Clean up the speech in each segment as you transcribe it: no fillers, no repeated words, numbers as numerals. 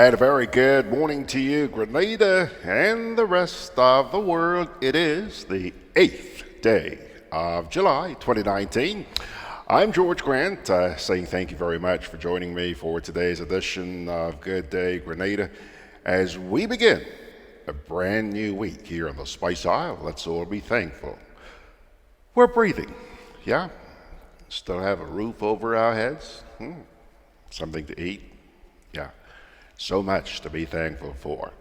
And a very good morning to you, Grenada, and the rest of the world. It is the 8th day of July 2019. I'm George Grant, saying thank you very much for joining me for today's edition of Gudday Grenada as we begin a brand new week here on the Spice Isle. Let's all be thankful. We're breathing, yeah? Still have a roof over our heads, something to eat, yeah. So much to be thankful for.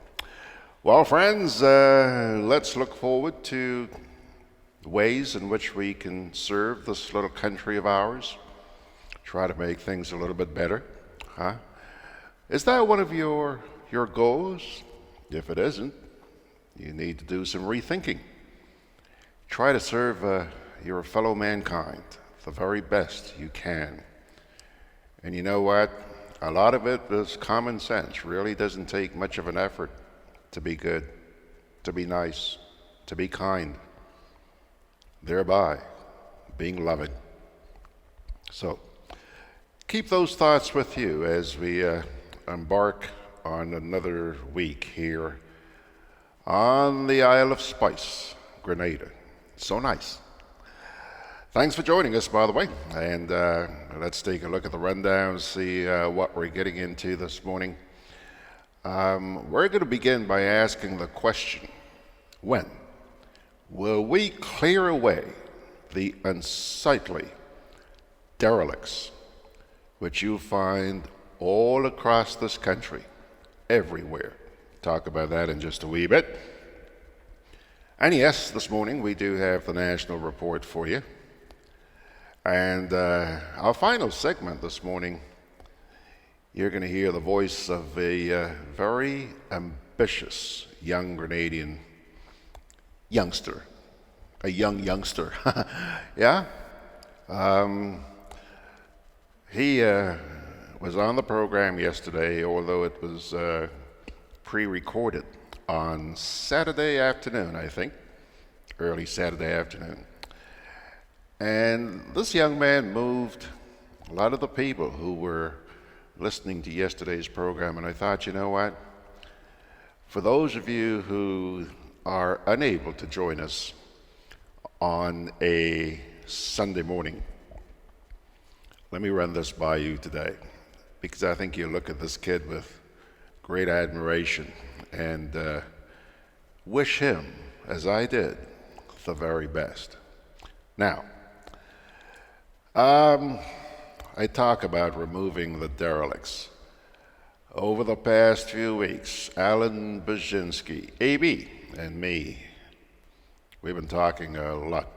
Well, friends, let's look forward to the ways in which we can serve this little country of ours. Try to make things a little bit better, huh? Is that one of your goals? If it isn't, you need to do some rethinking. Try to serve your fellow mankind the very best you can. And you know what? A lot of it is common sense. Really doesn't take much of an effort to be good, to be nice, to be kind, thereby being loving. So keep those thoughts with you as we embark on another week here on the Isle of Spice, Grenada. So nice. Thanks for joining us, by the way, and let's take a look at the rundown, see what we're getting into this morning. We're going to begin by asking the question, when will we clear away the unsightly derelicts which you find all across this country, everywhere? Talk about that in just a wee bit. And yes, this morning we do have the national report for you. And our final segment this morning, you're going to hear the voice of a very ambitious young Grenadian youngster, a young youngster, yeah? He was on the program yesterday, although it was pre-recorded on Saturday afternoon, I think, early Saturday afternoon. And this young man moved a lot of the people who were listening to yesterday's program. And I thought, you know what? For those of you who are unable to join us on a Sunday morning, let me run this by you today, because I think you'll look at this kid with great admiration and wish him, as I did, the very best. Now, I talk about removing the derelicts. Over the past few weeks, Alan Baczynski, AB, and me, we've been talking a lot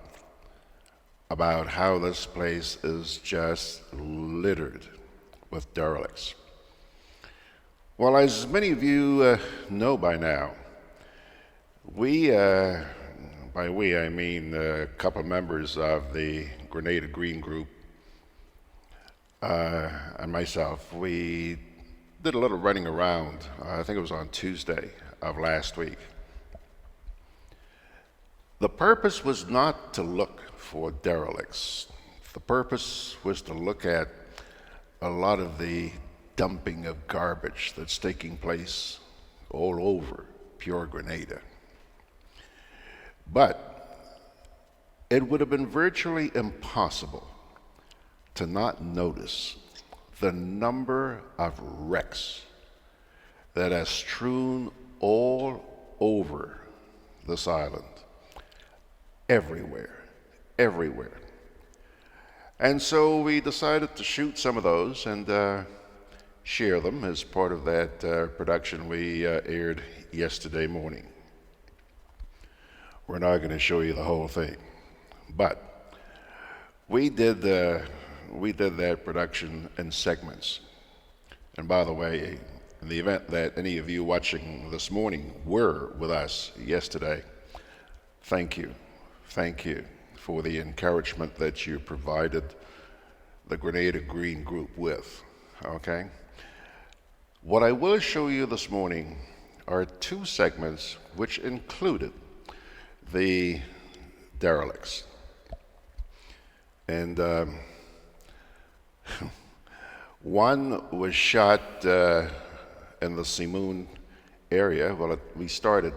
about how this place is just littered with derelicts. Well, as many of you know by now, we, by we I mean a couple members of the Grenada Green Group and myself, we did a little running around, I think it was on Tuesday of last week. The purpose was not to look for derelicts. The purpose was to look at a lot of the dumping of garbage that's taking place all over pure Grenada. But it would have been virtually impossible to not notice the number of wrecks that has strewn all over this island, everywhere. And so we decided to shoot some of those and share them as part of that production we aired yesterday morning. We're not going to show you the whole thing, but we did that production in segments. And by the way, in the event that any of you watching this morning were with us yesterday, thank you for the encouragement that you provided the Grenada Green Group with, okay? What I will show you this morning are two segments which included the derelicts. And one was shot in the Simoon area. Well, we started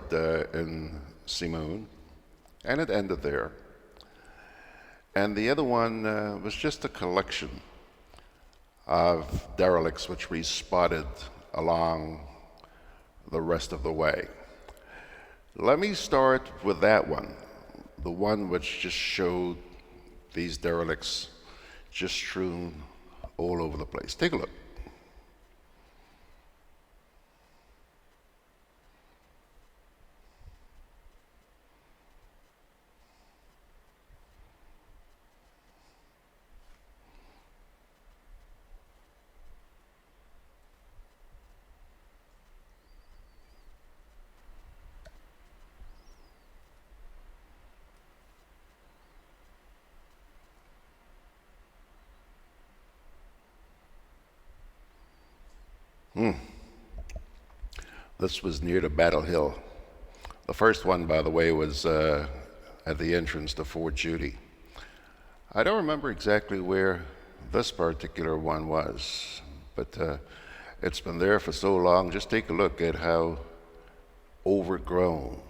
in Simoon, and it ended there. And the other one was just a collection of derelicts which we spotted along the rest of the way. Let me start with that one, the one which just showed these derelicts just strewn all over the place. Take a look. This was near to Battle Hill. The first one, by the way, was at the entrance to Fort Judy. I don't remember exactly where this particular one was, but it's been there for so long. Just take a look at how overgrown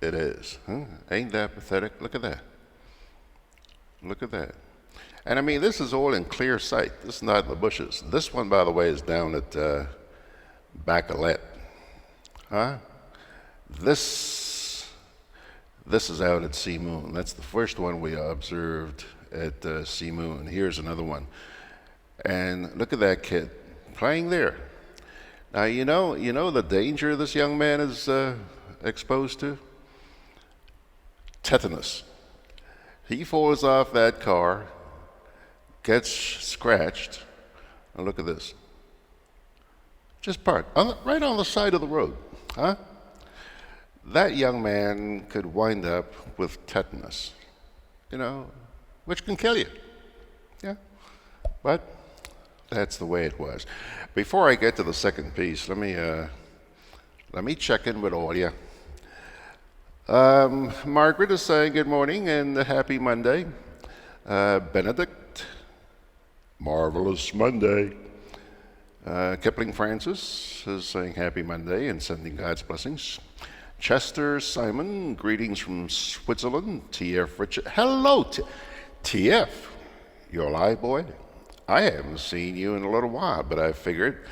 it is. Huh? Ain't that pathetic? Look at that. Look at that. And I mean, this is all in clear sight. This is not in the bushes. This one, by the way, is down at Bacalet. Huh? This is out at Sea Moon. That's the first one we observed at Sea Moon. Here's another one. And look at that kid playing there. Now, you know the danger this young man is exposed to? Tetanus. He falls off that car, gets scratched, and look at this. Just right on the side of the road. Huh? That young man could wind up with tetanus, which can kill you. Yeah. But that's the way it was. Before I get to the second piece, let me check in with all you. Margaret is saying good morning and happy Monday. Benedict, marvelous Monday. Kipling Francis is saying happy Monday and sending God's blessings. Chester Simon, greetings from Switzerland. TF Richard, hello TF, you alive, boy? I haven't seen you in a little while, but I figured,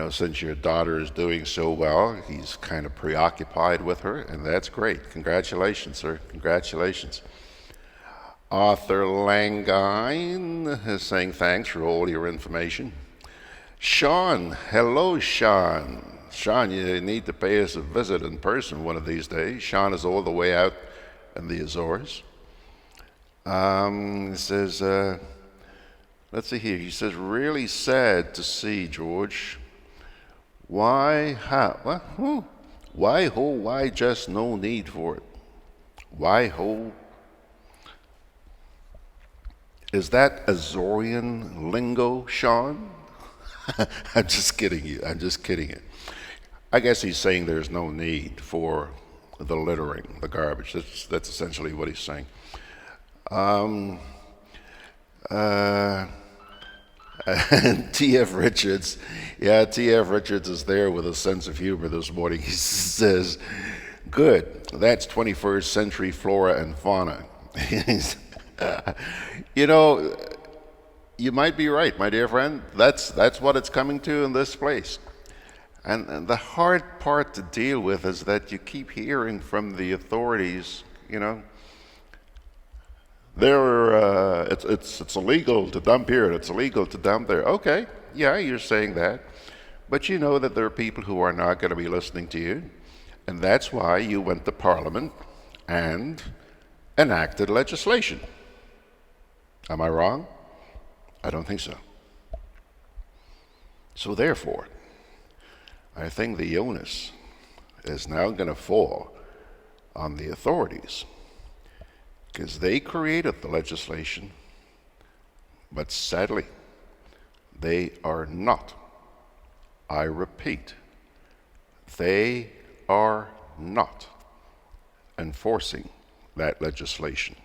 since your daughter is doing so well, he's kind of preoccupied with her, and that's great. Congratulations, sir. Congratulations. Arthur Langine is saying thanks for all your information. Sean, hello, Sean. Sean, you need to pay us a visit in person one of these days. Sean is all the way out in the Azores. He says, let's see here. He says, really sad to see, George. Why just no need for it? Why ho? Is that Azorian lingo, Sean? I'm just kidding you. I guess he's saying there's no need for the littering, the garbage. That's essentially what he's saying. And T.F. Richards, T.F. Richards is there with a sense of humor this morning. He says, good, that's 21st century flora and fauna. You might be right, my dear friend. That's what it's coming to in this place. And the hard part to deal with is that you keep hearing from the authorities, it's illegal to dump here, it's illegal to dump there. Okay, yeah, you're saying that. But you know that there are people who are not going to be listening to you. And that's why you went to Parliament and enacted legislation. Am I wrong? I don't think so. So therefore, I think the onus is now going to fall on the authorities because they created the legislation, but sadly, they are not. I repeat, they are not enforcing that legislation.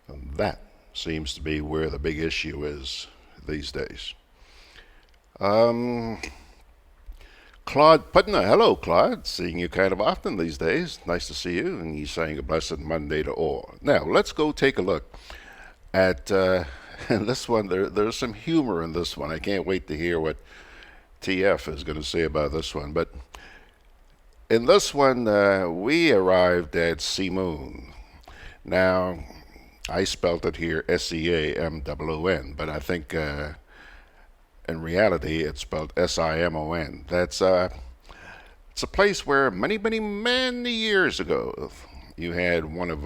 And that seems to be where the big issue is these days. Claude Putner. Hello, Claude. Seeing you kind of often these days. Nice to see you. And he's saying a blessed Monday to all. Now, let's go take a look at this one. There's some humor in this one. I can't wait to hear what TF is going to say about this one. But in this one, we arrived at Seamoon. Now, I spelt it here Seamon, but I think in reality it's spelled Simon. That's it's a place where many years ago you had one of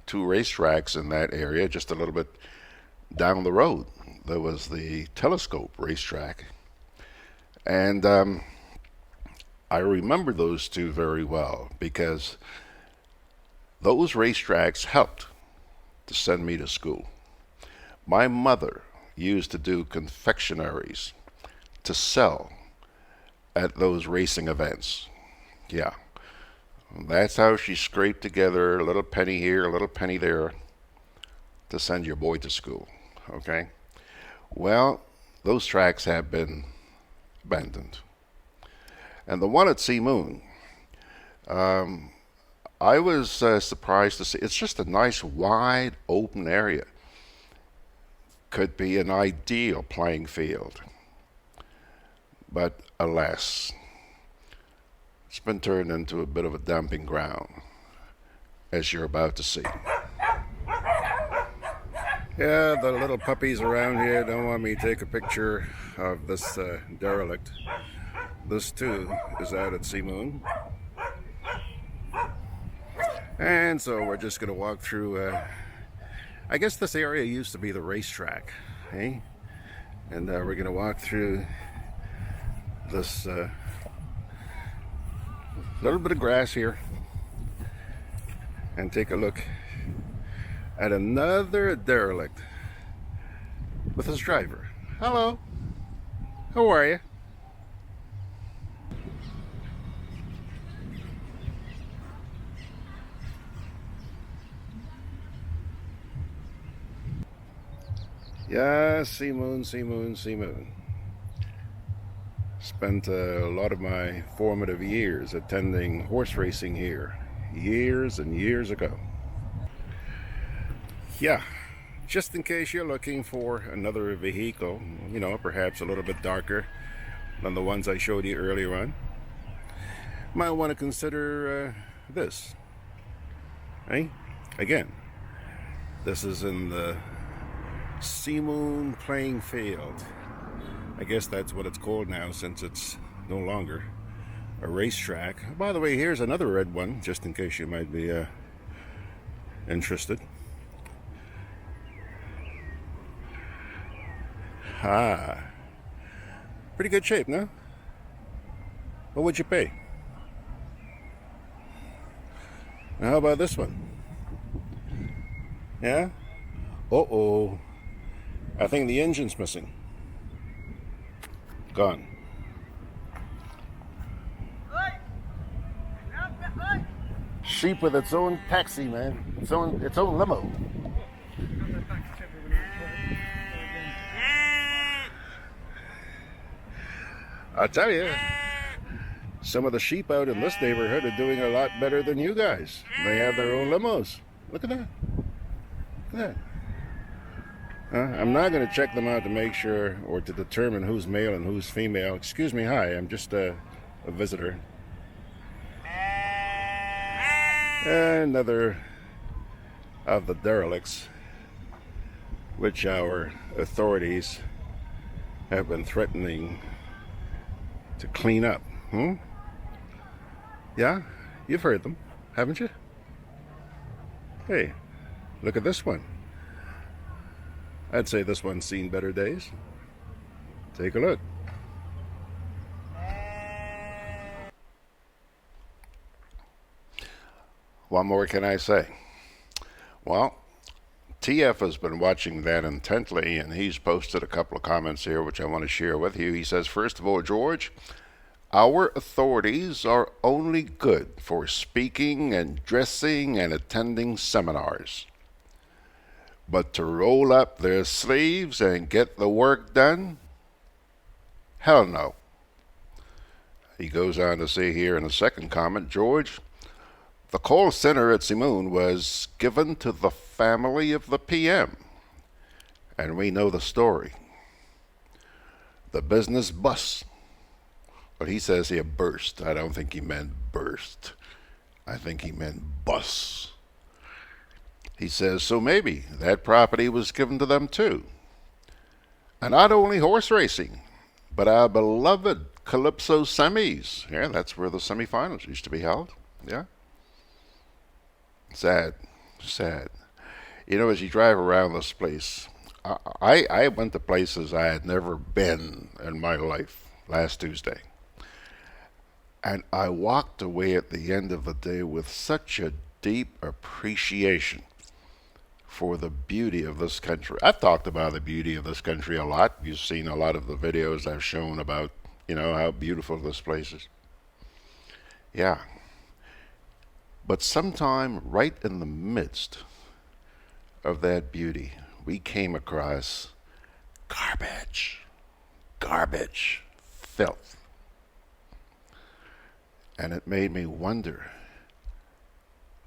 two racetracks in that area, just a little bit down the road. There was the Telescope racetrack, and I remember those two very well because those racetracks helped to send me to school. My mother used to do confectionaries to sell at those racing events. Yeah, that's how she scraped together a little penny here, a little penny there to send your boy to school. Okay? Well, those tracks have been abandoned. And the one at Seamoon, I was surprised to see it's just a nice wide open area. Could be an ideal playing field. But alas, it's been turned into a bit of a dumping ground, as you're about to see. Yeah, the little puppies around here don't want me to take a picture of this derelict. This too is out at Seamoon. And so we're just going to walk through, I guess this area used to be the racetrack, eh? And we're going to walk through this little bit of grass here and take a look at another derelict with his driver. Hello, how are you? Yeah, Seamoon. Spent a lot of my formative years attending horse racing here, years and years ago. Yeah, just in case you're looking for another vehicle, you know, perhaps a little bit darker than the ones I showed you earlier on, might want to consider this. Hey, again, this is in the Seamoon playing field. I guess that's what it's called now since it's no longer a racetrack. By the way, here's another red one, just in case you might be interested. Ah, pretty good shape, no? What would you pay? Now, how about this one? Yeah? Uh-oh. I think the engine's missing. Gone. Sheep with its own taxi, man. Its own limo. I tell you, some of the sheep out in this neighborhood are doing a lot better than you guys. They have their own limos. Look at that. Look at that. I'm not going to check them out to make sure or to determine who's male and who's female. Excuse me, hi, I'm just a visitor. Another of the derelicts which our authorities have been threatening to clean up. Yeah, you've heard them, haven't you? Hey, look at this one. I'd say this one's seen better days. Take a look. What more can I say? Well, TF has been watching that intently, and he's posted a couple of comments here which I want to share with you. He says, first of all, George, our authorities are only good for speaking and dressing and attending seminars. But to roll up their sleeves and get the work done? Hell no. He goes on to say here in a second comment, George, the call center at Simoon was given to the family of the PM, and we know the story. The business bus. But he says here burst. I don't think he meant burst. I think he meant bus. He says, so maybe that property was given to them too. And not only horse racing, but our beloved Calypso semis. Yeah, that's where the semifinals used to be held. Yeah. Sad. Sad. You know, as you drive around this place, I went to places I had never been in my life last Tuesday. And I walked away at the end of the day with such a deep appreciation for the beauty of this country. I've talked about the beauty of this country a lot. You've seen a lot of the videos I've shown about, how beautiful this place is. Yeah. But sometime right in the midst of that beauty, we came across garbage, filth. And it made me wonder,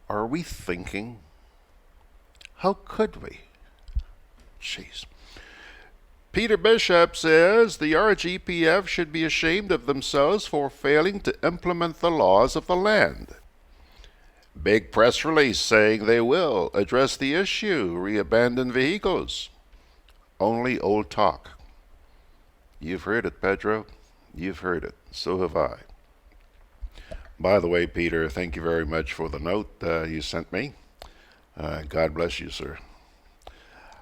are we thinking? How could we? Jeez. Peter Bishop says the RGPF should be ashamed of themselves for failing to implement the laws of the land. Big press release saying they will address the issue, re-abandon vehicles. Only old talk. You've heard it, Pedro. You've heard it. So have I. By the way, Peter, thank you very much for the note you sent me. God bless you, sir.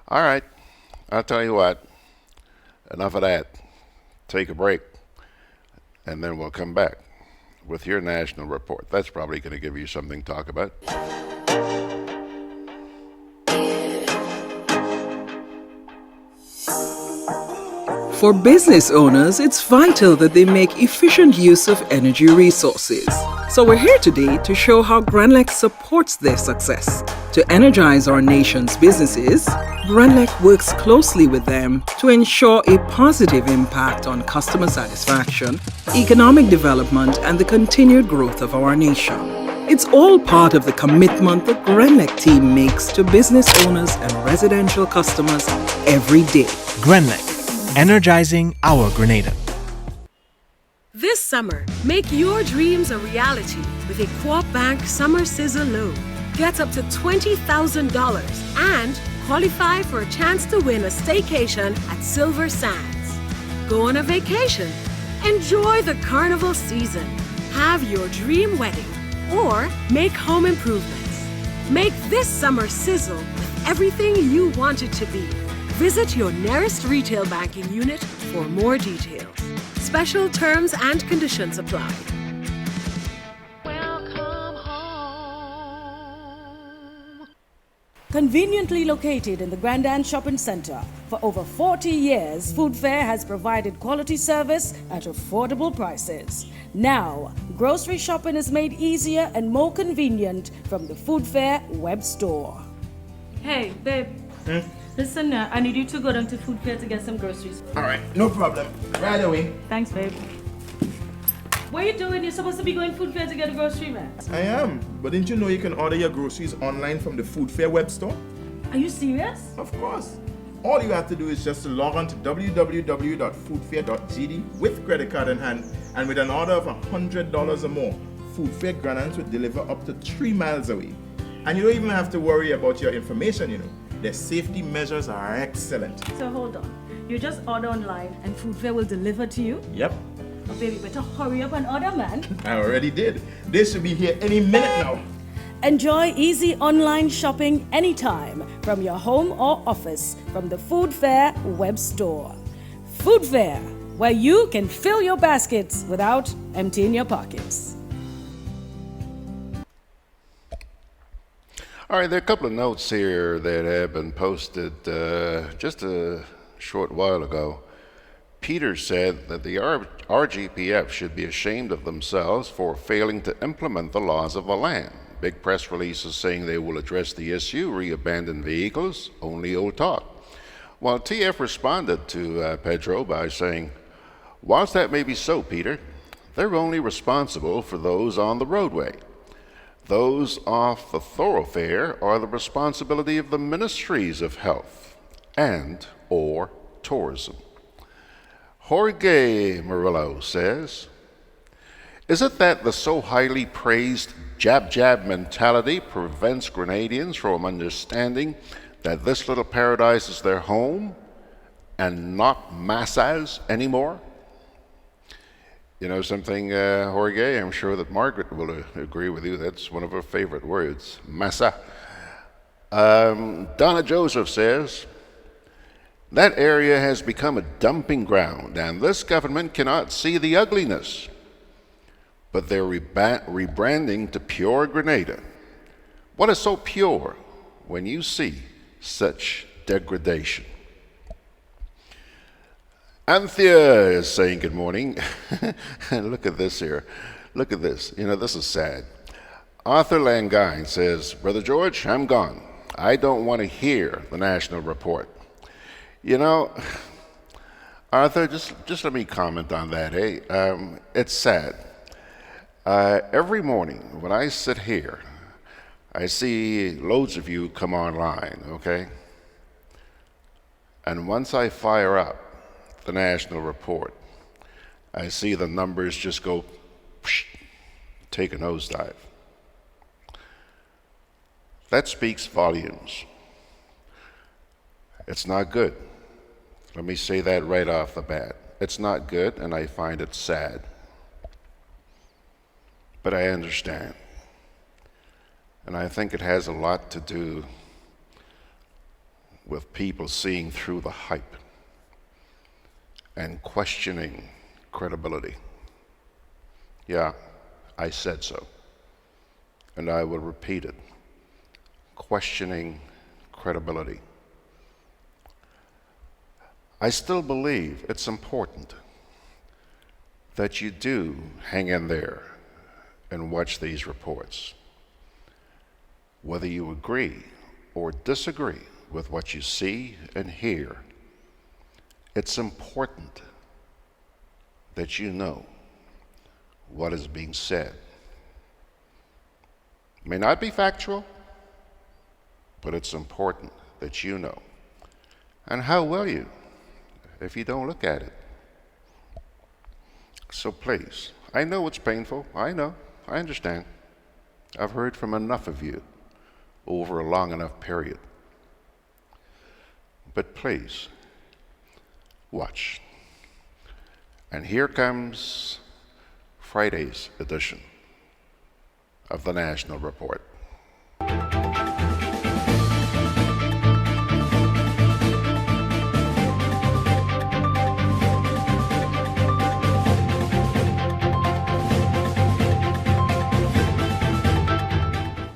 All right. I'll tell you what. Enough of that. Take a break. And then we'll come back with your national report. That's probably going to give you something to talk about. For business owners, it's vital that they make efficient use of energy resources. So we're here today to show how GRENLEC supports their success. To energize our nation's businesses, GRENLEC works closely with them to ensure a positive impact on customer satisfaction, economic development, and the continued growth of our nation. It's all part of the commitment the GRENLEC team makes to business owners and residential customers every day. GRENLEC, energizing our Grenada. This summer, make your dreams a reality with a Co-op Bank Summer Sizzle Loan. Get up to $20,000 and qualify for a chance to win a staycation at Silver Sands. Go on a vacation. Enjoy the carnival season. Have your dream wedding or make home improvements. Make this summer sizzle with everything you want it to be. Visit your nearest retail banking unit for more details. Special terms and conditions apply. Welcome home. Conveniently located in the Grenadian Shopping Center, for over 40 years, Food Fair has provided quality service at affordable prices. Now, grocery shopping is made easier and more convenient from the Food Fair web store. Hey, babe. Listen, I need you to go down to Food Fair to get some groceries. All right, no problem. Right away. Thanks, babe. What are you doing? You're supposed to be going Food Fair to get a grocery, man. I am, but didn't you know you can order your groceries online from the Food Fair web store? Are you serious? Of course. All you have to do is just to log on to www.foodfair.gd with credit card in hand, and with an order of $100 or more, Food Fair Grenadians will deliver up to 3 miles away. And you don't even have to worry about your information, Their safety measures are excellent. So hold on. You just order online and Food Fair will deliver to you? Yep. Oh, baby, better hurry up and order, man. I already did. They should be here any minute now. Enjoy easy online shopping anytime from your home or office from the Food Fair web store. Food Fair, where you can fill your baskets without emptying your pockets. All right, there are a couple of notes here that have been posted just a short while ago. Peter said that the RGPF should be ashamed of themselves for failing to implement the laws of the land. Big press releases saying they will address the issue, re-abandon vehicles, only old talk. Well, TF responded to Pedro by saying, whilst that may be so, Peter, they're only responsible for those on the roadway. Those off the thoroughfare are the responsibility of the ministries of health and or tourism. Jorge Murillo says, is it that the so highly praised jab-jab mentality prevents Grenadians from understanding that this little paradise is their home and not Massa's anymore? You know something, Jorge? I'm sure that Margaret will agree with you. That's one of her favorite words, Massa. Donna Joseph says, that area has become a dumping ground, and this government cannot see the ugliness. But they're rebranding to Pure Grenada. What is so pure when you see such degradation? Anthea is saying good morning. Look at this here. Look at this. You know, this is sad. Arthur Langine says, Brother George, I'm gone. I don't want to hear the national report. You know, Arthur, just let me comment on that. It's sad. Every morning when I sit here, I see loads of you come online, okay? And once I fire up the national report, I see the numbers just go, psh, take a nosedive. That speaks volumes. It's not good. Let me say that right off the bat. It's not good, and I find it sad. But I understand. And I think it has a lot to do with people seeing through the hype and questioning credibility. Yeah, I said so. And I will repeat it. Questioning credibility. I still believe it's important that you do hang in there and watch these reports. Whether you agree or disagree with what you see and hear, it's important that you know what is being said. It may not be factual, but it's important that you know. And how will you if you don't look at it? So please, I know it's painful. I know. I understand. I've heard from enough of you over a long enough period. But please, watch. And here comes Friday's edition of the National Report.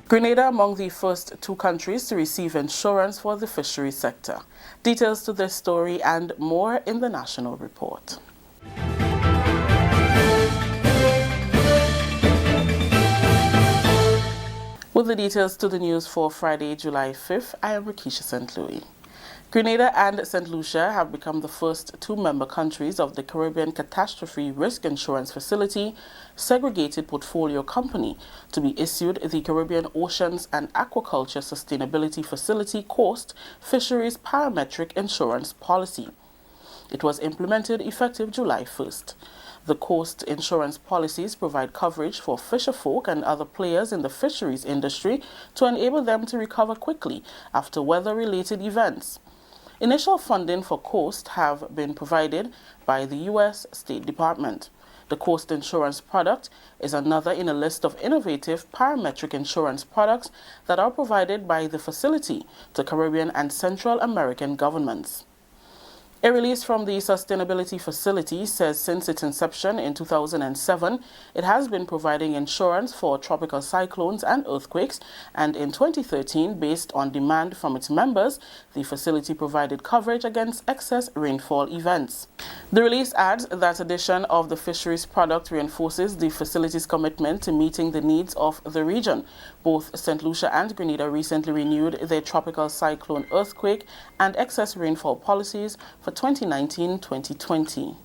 Grenada among the first two countries to receive insurance for the fisheries sector. Details to this story and more in the National Report. With the details to the news for Friday, July 5th, I am Rakisha St. Louis. Grenada and St. Lucia have become the first two member countries of the Caribbean Catastrophe Risk Insurance Facility segregated portfolio company to be issued the Caribbean Oceans and Aquaculture Sustainability Facility Coast Fisheries Parametric Insurance Policy. It was implemented effective July 1st. The coast insurance policies provide coverage for fisherfolk and other players in the fisheries industry to enable them to recover quickly after weather-related events. Initial funding for Coast have been provided by the U.S. State Department. The Coast Insurance product is another in a list of innovative parametric insurance products that are provided by the facility to Caribbean and Central American governments. A release from the Sustainability Facility says since its inception in 2007, it has been providing insurance for tropical cyclones and earthquakes, and in 2013, based on demand from its members, the facility provided coverage against excess rainfall events. The release adds that addition of the fisheries product reinforces the facility's commitment to meeting the needs of the region. Both St. Lucia and Grenada recently renewed their tropical cyclone, earthquake, and excess rainfall policies for 2019-2020.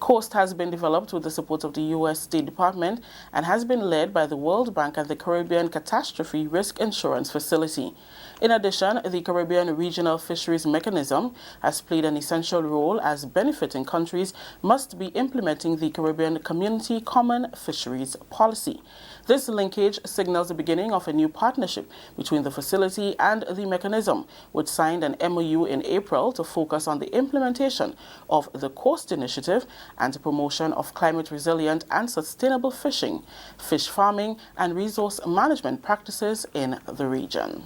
COAST has been developed with the support of the U.S. State Department and has been led by the World Bank and the Caribbean Catastrophe Risk Insurance Facility. In addition, the Caribbean Regional Fisheries Mechanism has played an essential role as benefiting countries must be implementing the Caribbean Community Common Fisheries Policy. This linkage signals the beginning of a new partnership between the facility and the mechanism, which signed an MOU in April to focus on the implementation of the COAST initiative and the promotion of climate resilient and sustainable fishing, fish farming, and resource management practices in the region.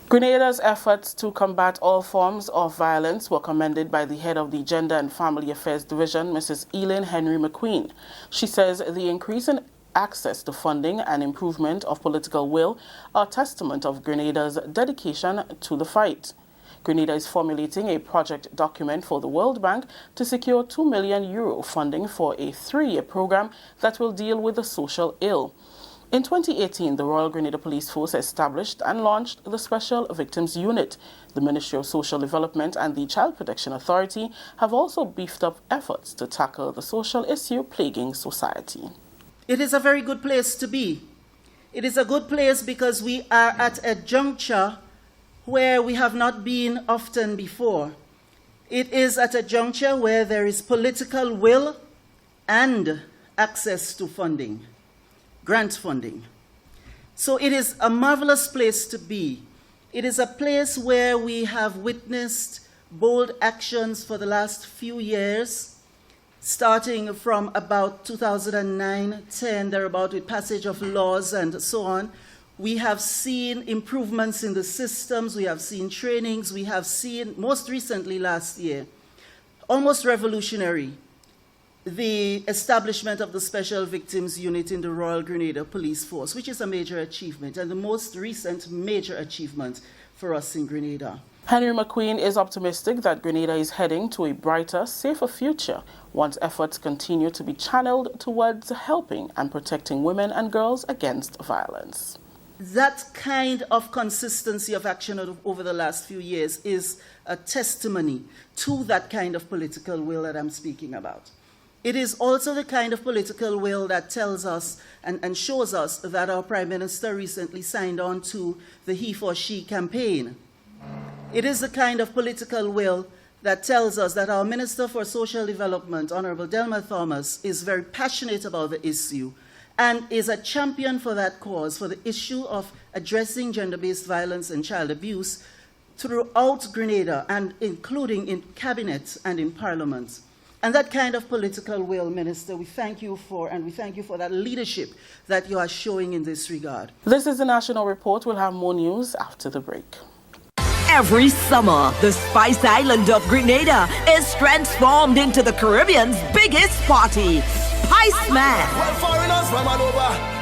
Grenada's efforts to combat all forms of violence were commended by the head of the Gender and Family Affairs Division, Mrs. Eileen Henry McQueen. She says the increase in access to funding and improvement of political will are a testament of Grenada's dedication to the fight. Grenada is formulating a project document for the World Bank to secure €2 million funding for a 3-year program that will deal with the social ill. In 2018, the Royal Grenada Police Force established and launched the Special Victims Unit. The Ministry of Social Development and the Child Protection Authority have also beefed up efforts to tackle the social issue plaguing society. It is a very good place to be. It is a good place because we are at a juncture where we have not been often before. It is at a juncture where there is political will and access to funding. Grant funding. So it is a marvelous place to be. It is a place where we have witnessed bold actions for the last few years, starting from about 2009-10, thereabout, with passage of laws and so on. We have seen improvements in the systems, we have seen trainings, we have seen, most recently last year, almost revolutionary, the establishment of the Special Victims Unit in the Royal Grenada Police Force, which is a major achievement and the most recent major achievement for us in Grenada. Henry McQueen is optimistic that Grenada is heading to a brighter, safer future once efforts continue to be channeled towards helping and protecting women and girls against violence. That kind of consistency of action over the last few years is a testimony to that kind of political will that I'm speaking about. It is also the kind of political will that tells us and shows us that our Prime Minister recently signed on to the He for She campaign. It is the kind of political will that tells us that our Minister for Social Development, Honorable Delma Thomas, is very passionate about the issue and is a champion for that cause, for the issue of addressing gender-based violence and child abuse throughout Grenada, and including in Cabinet and in Parliament. And that kind of political will, Minister, we thank you for, and we thank you for that leadership that you are showing in this regard. This is the National Report. We'll have more news after the break. Every summer, the Spice Island of Grenada is transformed into the Caribbean's biggest party, Spice Man.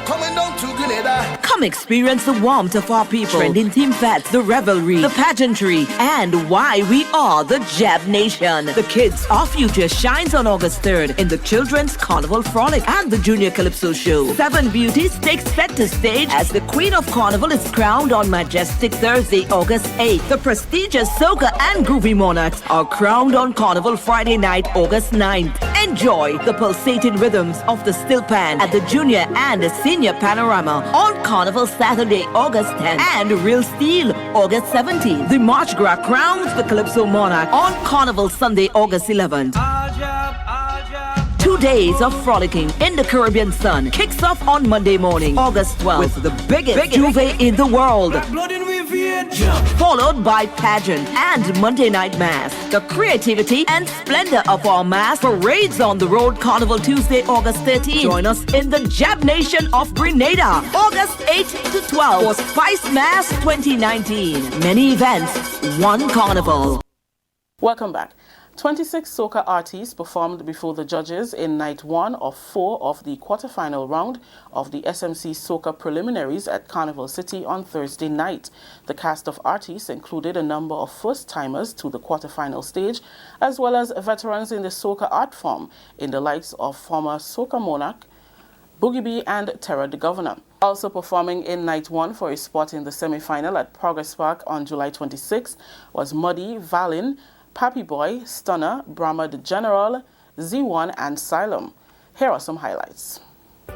Coming down to Grenada. Come experience the warmth of our people, trending theme fetes, the revelry, the pageantry, and why we are the Jab Nation. The Kids, Our Future shines on August 3rd in the Children's Carnival Frolic and the Junior Calypso Show. 7 beauties take center stage as the Queen of Carnival is crowned on majestic Thursday, August 8th. The prestigious Soca and Groovy Monarchs are crowned on Carnival Friday night, August 9th. Enjoy the pulsating rhythms of the Still Pan at the Junior and the Senior Panorama on Carnival Saturday, August 10th, and Real Steel, August 17th. The March Gras crowns the Calypso Monarch on Carnival Sunday, August 11th. 2 days of frolicking in the Caribbean sun kicks off on Monday morning, August 12th, with the biggest juve in the world, followed by pageant and Monday night mass. The creativity and splendor of our mass parades on the road Carnival Tuesday, August 13th. Join us in the Jab Nation of Grenada, August 8th to 12th for Spice Mass 2019. Many events, one carnival. Welcome back. 26 soca artists performed before the judges in night 1 of 4 of the quarterfinal round of the SMC Soca Preliminaries at Carnival City on Thursday night. The cast of artists included a number of first-timers to the quarterfinal stage, as well as veterans in the soca art form in the likes of former Soca Monarch, Boogie B and Terror the Governor. Also performing in night 1 for a spot in the semi-final at Progress Park on July 26 was Muddy Valin, Pappy Boy, Stunner, Brahma the General, Z1 and Xylem. Here are some highlights.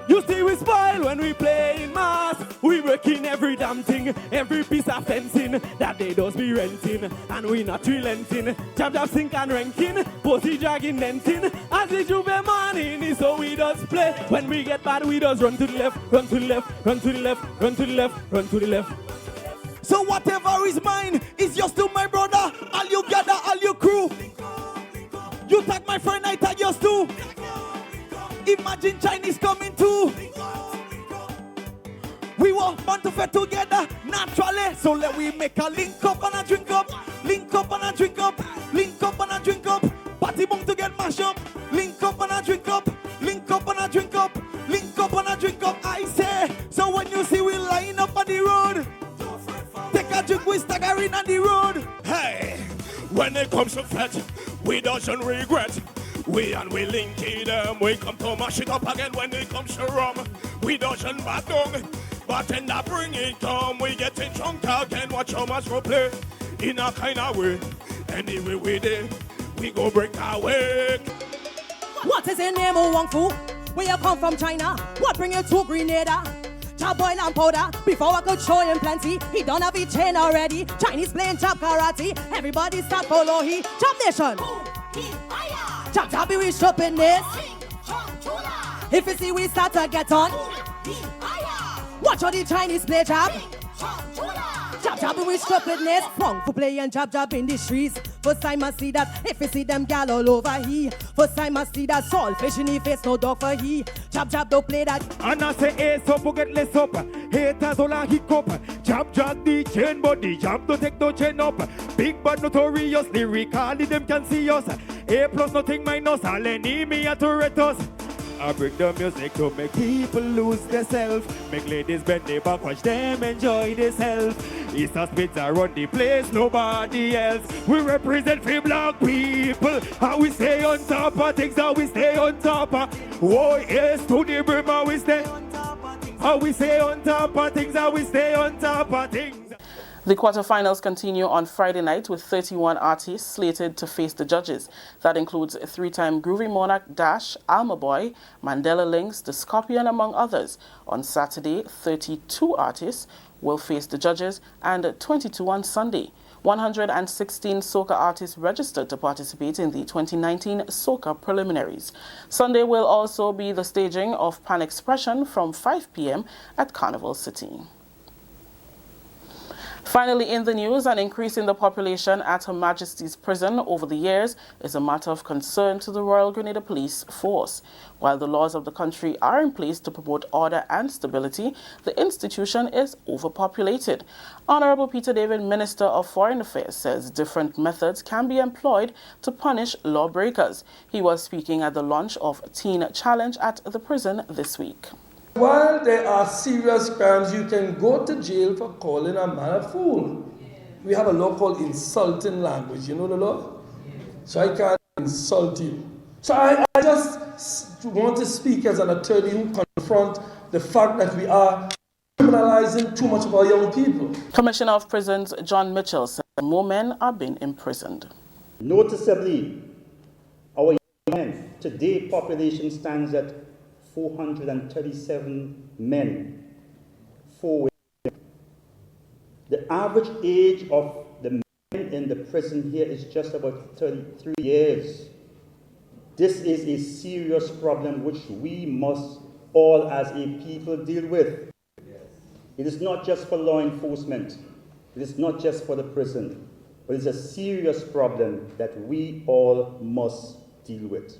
You see we spoil when we play in mass. We breaking every damn thing, every piece of fencing that they does be renting, and we not relenting. Jab jab sink and ranking, pussy dragging denting. As the Juve morning is so we does play. When we get bad we does run to the left, run to the left, run to the left, run to the left, run to the left. So whatever is mine is yours to my brother. All you gather, all you crew. You tag my friend, I tag yours too. Imagine Chinese coming too. We were born to fit together naturally. So let we make a link up and a drink up. Link up and a drink up. Link up and a drink up. Party boom to get mashed up. Link up and a drink up. Link up and a drink up. Link up and a drink up. I say. So when you see we line up on the road, take a drink, we staggering on the road. Hey, when it comes to fat, we doesn't regret. We link them, we come to mash it up again. When it comes to rum, we doesn't back down. But then I bring it come, we get it drunk again. Watch how much we play in a kind of way. Anyway we did, we go break our way. What is your name, Wang Fu? Where you come from, China? What bring you to Grenada? Chop boil and powder, before I could show him plenty. He don't have his chain already. Chinese playing chop karate. Everybody start follow he. Chop nation. Chop chop we shopping this. If you see we start to get on, watch how the Chinese play chop. Chop chop we shopping this. Wrong for playing chop chop in the streets. First time I see that, if you see them gal all over he. First time I see that saltfish in the face, no dog for he. Chop chop don't play that. And I say ace up, forget less up. Haters all a hiccup. Chop chop the chain, but the chop don't take no chain up. Big but notorious, lyrically them can see us. A plus nothing minus, all enemy are to rate us. I bring the music to make people lose themselves. Make ladies bend their back, watch them enjoy themselves. It's a spits around the place, nobody else. We represent for black people. How we stay on top of things, how we stay on top of. Oh yes, to the brim, how we stay on top of things. How we stay on top of things, how we stay on top of things. The quarterfinals continue on Friday night with 31 artists slated to face the judges. That includes three-time Groovy Monarch Dash, Alma Boy, Mandela Lynx, The Scorpion, among others. On Saturday, 32 artists will face the judges and 22 on Sunday. 116 soca artists registered to participate in the 2019 soca preliminaries. Sunday will also be the staging of Pan Expression from 5 p.m. at Carnival City. Finally, in the news, an increase in the population at Her Majesty's Prison over the years is a matter of concern to the Royal Grenada Police Force. While the laws of the country are in place to promote order and stability, the institution is overpopulated. Honorable Peter David, Minister of Foreign Affairs, says different methods can be employed to punish lawbreakers. He was speaking at the launch of Teen Challenge at the prison this week. While there are serious crimes, you can go to jail for calling a man a fool. We have a law called insulting language. You know the law? So I can't insult you. So I just want to speak as an attorney who confront the fact that we are criminalizing too much of our young people. Commissioner of Prisons John Mitchell said more men are being imprisoned. Noticeably, our young men, today population stands at 437 men, 4 women. The average age of the men in the prison here is just about 33 years. This is a serious problem which we must all as a people deal with. It is not just for law enforcement, it is not just for the prison, but it's a serious problem that we all must deal with.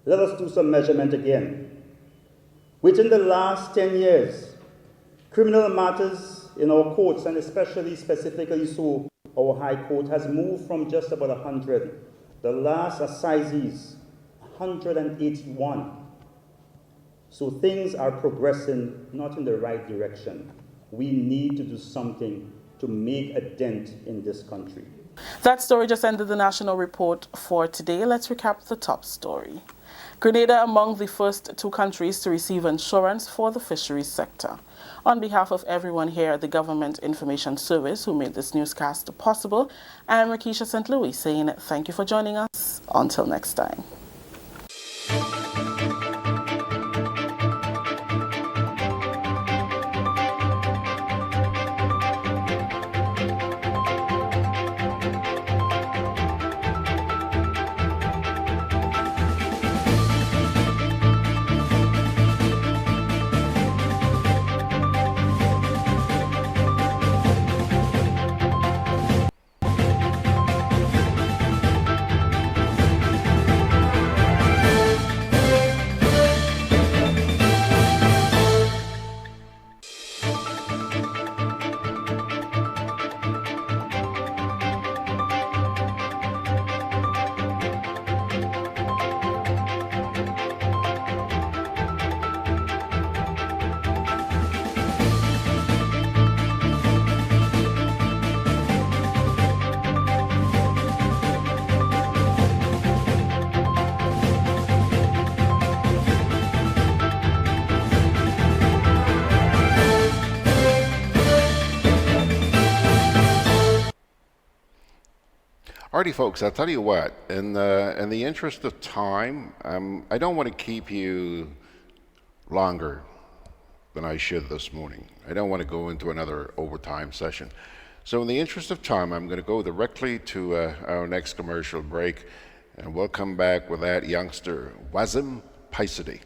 Let us do some measurement again. Within the last 10 years, criminal matters in our courts, and especially specifically so our High Court, has moved from just about 100. The last assizes, 181. So things are progressing not in the right direction. We need to do something to make a dent in this country. That story just ended the national report for today. Let's recap the top story. Grenada among the first 2 countries to receive insurance for the fisheries sector. On behalf of everyone here at the Government Information Service who made this newscast possible, I'm Rakisha St. Louis saying thank you for joining us. Until next time. Alrighty, folks, I'll tell you what, in the interest of time, I don't want to keep you longer than I should this morning. I don't want to go into another overtime session. So in the interest of time, I'm going to go directly to our next commercial break, and we'll come back with that youngster, Wazim Paisadi.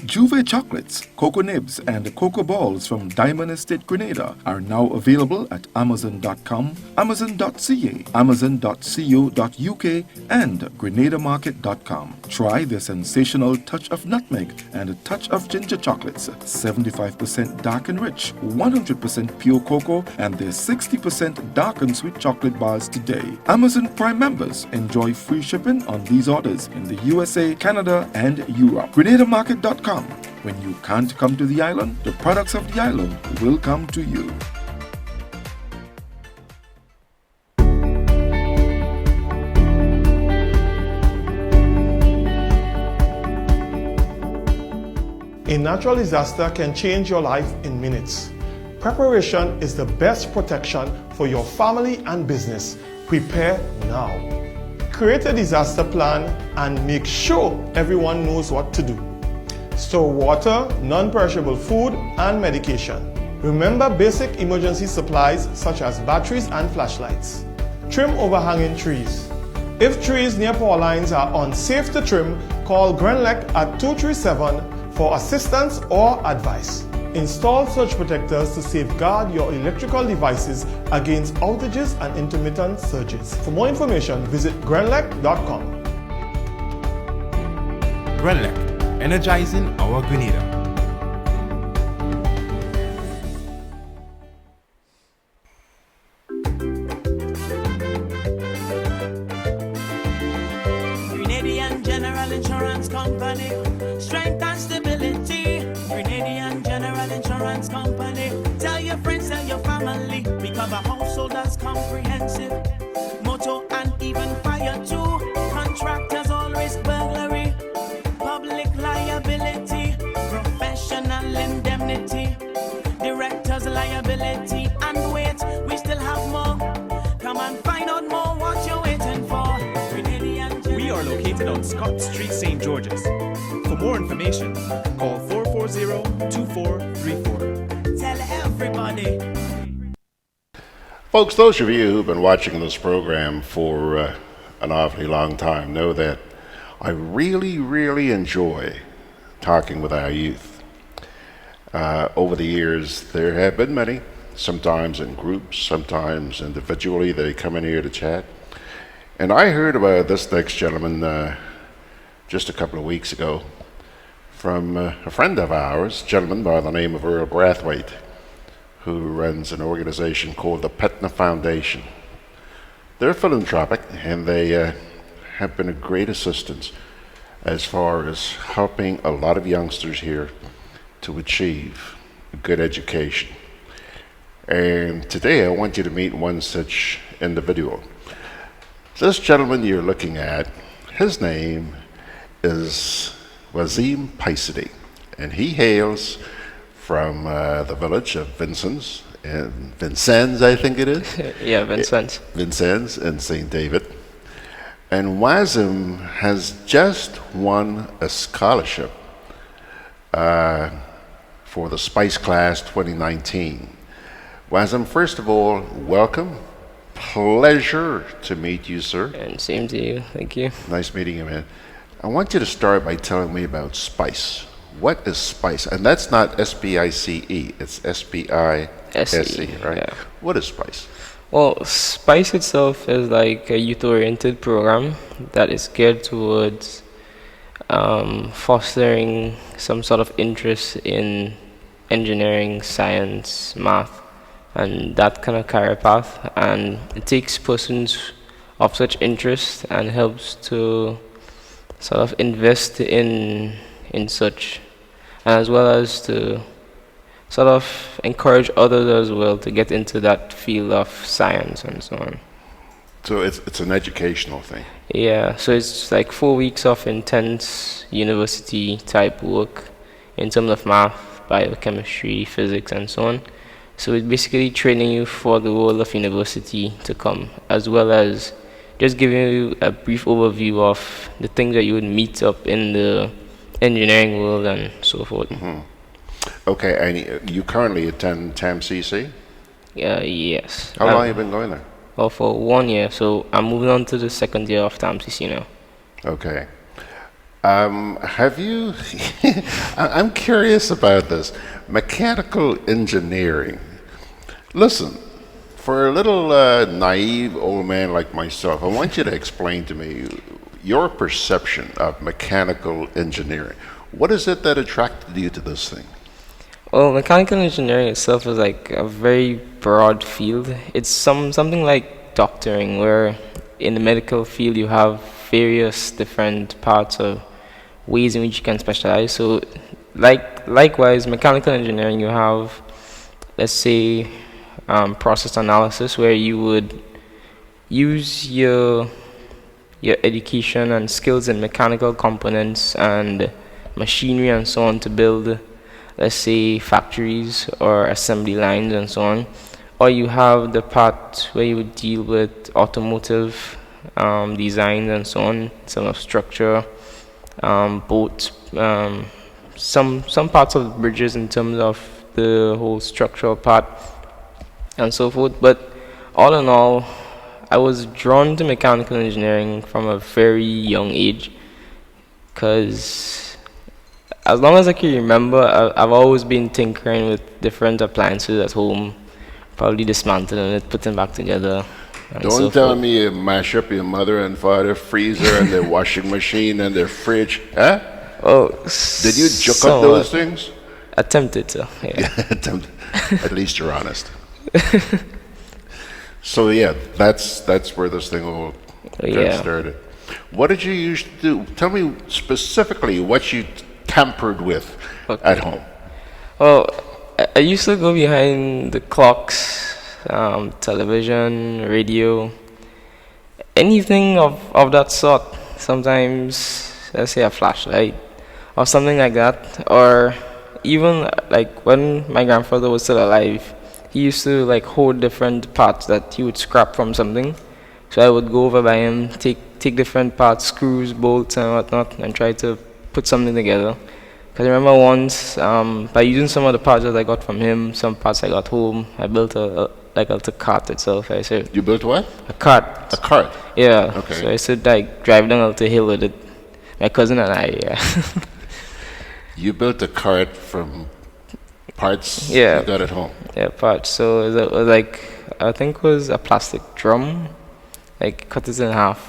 Juve chocolates, cocoa nibs, and cocoa balls from Diamond Estate Grenada are now available at Amazon.com, Amazon.ca, Amazon.co.uk, and GrenadaMarket.com. Try the sensational touch of nutmeg and a touch of ginger chocolates, 75% dark and rich, 100% pure cocoa, and their 60% dark and sweet chocolate bars today. Amazon Prime members enjoy free shipping on these orders in the USA, Canada, and Europe. GrenadaMarket.com. When you can't come to the island, the products of the island will come to you. A natural disaster can change your life in minutes. Preparation is the best protection for your family and business. Prepare now. Create a disaster plan and make sure everyone knows what to do. Store water, non-perishable food, and medication. Remember basic emergency supplies such as batteries and flashlights. Trim overhanging trees. If trees near power lines are unsafe to trim, call GRENADA at 237 for assistance or advice. Install surge protectors to safeguard your electrical devices against outages and intermittent surges. For more information, visit GRENADA.com. GRENADA, energizing our Grenada. Grenadian General Insurance Company, strength and stability. Grenadian General Insurance Company, tell your friends, tell your family. We cover householders comprehensive, motor and even fire too. Contractors all risk burglary, public liability, professional indemnity, directors liability, and wait, we still have more. Come and find out more what you're waiting for. We are located on Scott Street, St. George's. For more information, call 440-2434. Tell everybody. Folks, those of you who've been watching this program for an awfully long time know that I really enjoy talking with our youth. Over the years, there have been many, sometimes in groups, sometimes individually, they come in here to chat. And I heard about this next gentleman just a couple of weeks ago from a friend of ours, a gentleman by the name of Earl Brathwaite, who runs an organization called the Petna Foundation. They're philanthropic, and they have been a great assistance as far as helping a lot of youngsters here to achieve a good education. And today I want you to meet one such individual. This gentleman you're looking at, his name is Wazim Paisidi, and he hails from the village of Vincennes, I think it is. Yeah, Vincennes. Vincennes in St. David. And Wazim has just won a scholarship for the Spice Class 2019. Wazim, first of all, welcome. Pleasure to meet you, sir. And same to you. Thank you. Nice meeting you, man. I want you to start by telling me about spice. What is spice? And that's not S-P-I-C-E. It's S-P-I-S-E, right? Yeah. What is spice? Well, SPICE itself is like a youth-oriented program that is geared towards fostering some sort of interest in engineering, science, math, and that kind of career path. And it takes persons of such interest and helps to sort of invest in such, as well as to sort of encourage others as well to get into that field of science and so on. So it's an educational thing. Yeah, so it's like 4 weeks of intense university type work in terms of math, biochemistry, physics and so on. So it's basically training you for the world of university to come, as well as just giving you a brief overview of the things that you would meet up in the engineering world and so forth. Mm-hmm. Okay, and you currently attend TAMCC? Yes. How long have you been going there? Well, for 1 year, so I'm moving on to the second year of TAMCC now. Okay. Have you, I'm curious about this, mechanical engineering. Listen, for a little naive old man like myself, I want you to explain to me your perception of mechanical engineering. What is it that attracted you to this thing? Well, mechanical engineering itself is like a very broad field. It's something like doctoring, where in the medical field you have various different parts of ways in which you can specialize. So, likewise, mechanical engineering, you have, let's say, process analysis, where you would use your education and skills in mechanical components and machinery and so on to build, let's say, factories or assembly lines and so on. Or you have the part where you would deal with automotive design and so on, some of structure, boats, some parts of bridges in terms of the whole structural part and so forth. But all in all, I was drawn to mechanical engineering from a very young age, because as long as I can remember, I've always been tinkering with different appliances at home, probably dismantling it, putting back together. Don't tell me you mash up your mother and father freezer and their washing machine and their fridge, huh? Oh, did you juke up those things? Attempted to, yeah. Attempted. At least you're honest. So yeah, that's where this thing all got started. What did you used to do? Tell me specifically what you tampered with at home. Well, I used to go behind the clocks, television, radio, anything of that sort. Sometimes, let's say, a flashlight or something like that. Or even like when my grandfather was still alive, he used to like hold different parts that he would scrap from something. So I would go over by him, take different parts, screws, bolts and whatnot, and try to put something together. Because I remember once, by using some of the parts that I got from him, some parts I got home, I built a cart itself. I said. You built what? A cart. A cart? Yeah. Okay. So I said like drive down Alta Hill with it. My cousin and I, yeah. You built a cart from parts you got at home? Yeah, parts. So it was like, I think it was a plastic drum, like cut it in half.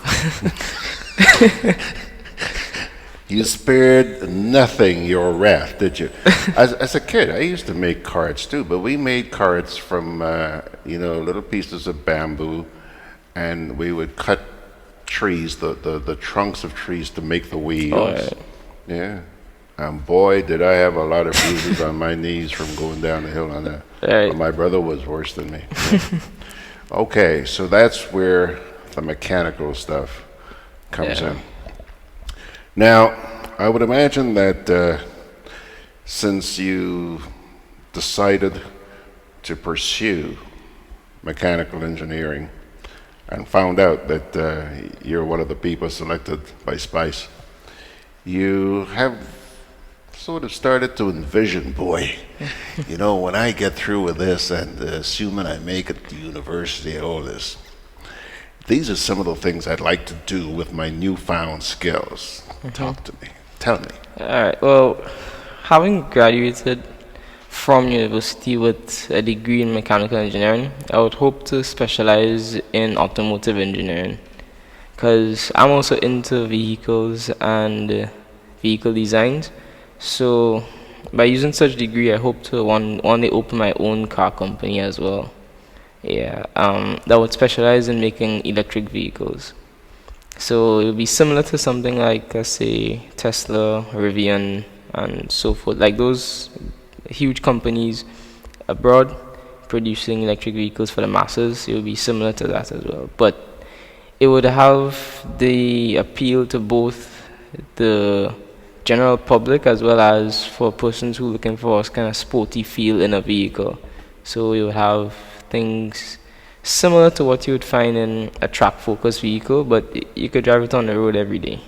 You spared nothing your wrath, did you? As a kid, I used to make carts too, but we made carts from, little pieces of bamboo, and we would cut trees, the trunks of trees to make the wheels. Oh, right. Yeah. Boy, did I have a lot of bruises on my knees from going down the hill on that. Right. But my brother was worse than me. Okay, so that's where the mechanical stuff comes in. Now, I would imagine that since you decided to pursue mechanical engineering and found out that you're one of the people selected by SPICE, you have sort of started to envision, boy, you know, when I get through with this and assuming I make it to university and all this, these are some of the things I'd like to do with my newfound skills. Talk to me. Tell me. All right. Well, having graduated from university with a degree in mechanical engineering, I would hope to specialize in automotive engineering, because I'm also into vehicles and vehicle designs. So by using such degree, I hope to one day open my own car company as well. Yeah, that would specialize in making electric vehicles. So it would be similar to something like, let's say, Tesla, Rivian, and so forth, like those huge companies abroad producing electric vehicles for the masses. It would be similar to that as well, but it would have the appeal to both the general public as well as for persons who are looking for a kind of sporty feel in a vehicle. So you would have things similar to what you would find in a track-focused vehicle, but you could drive it on the road every day.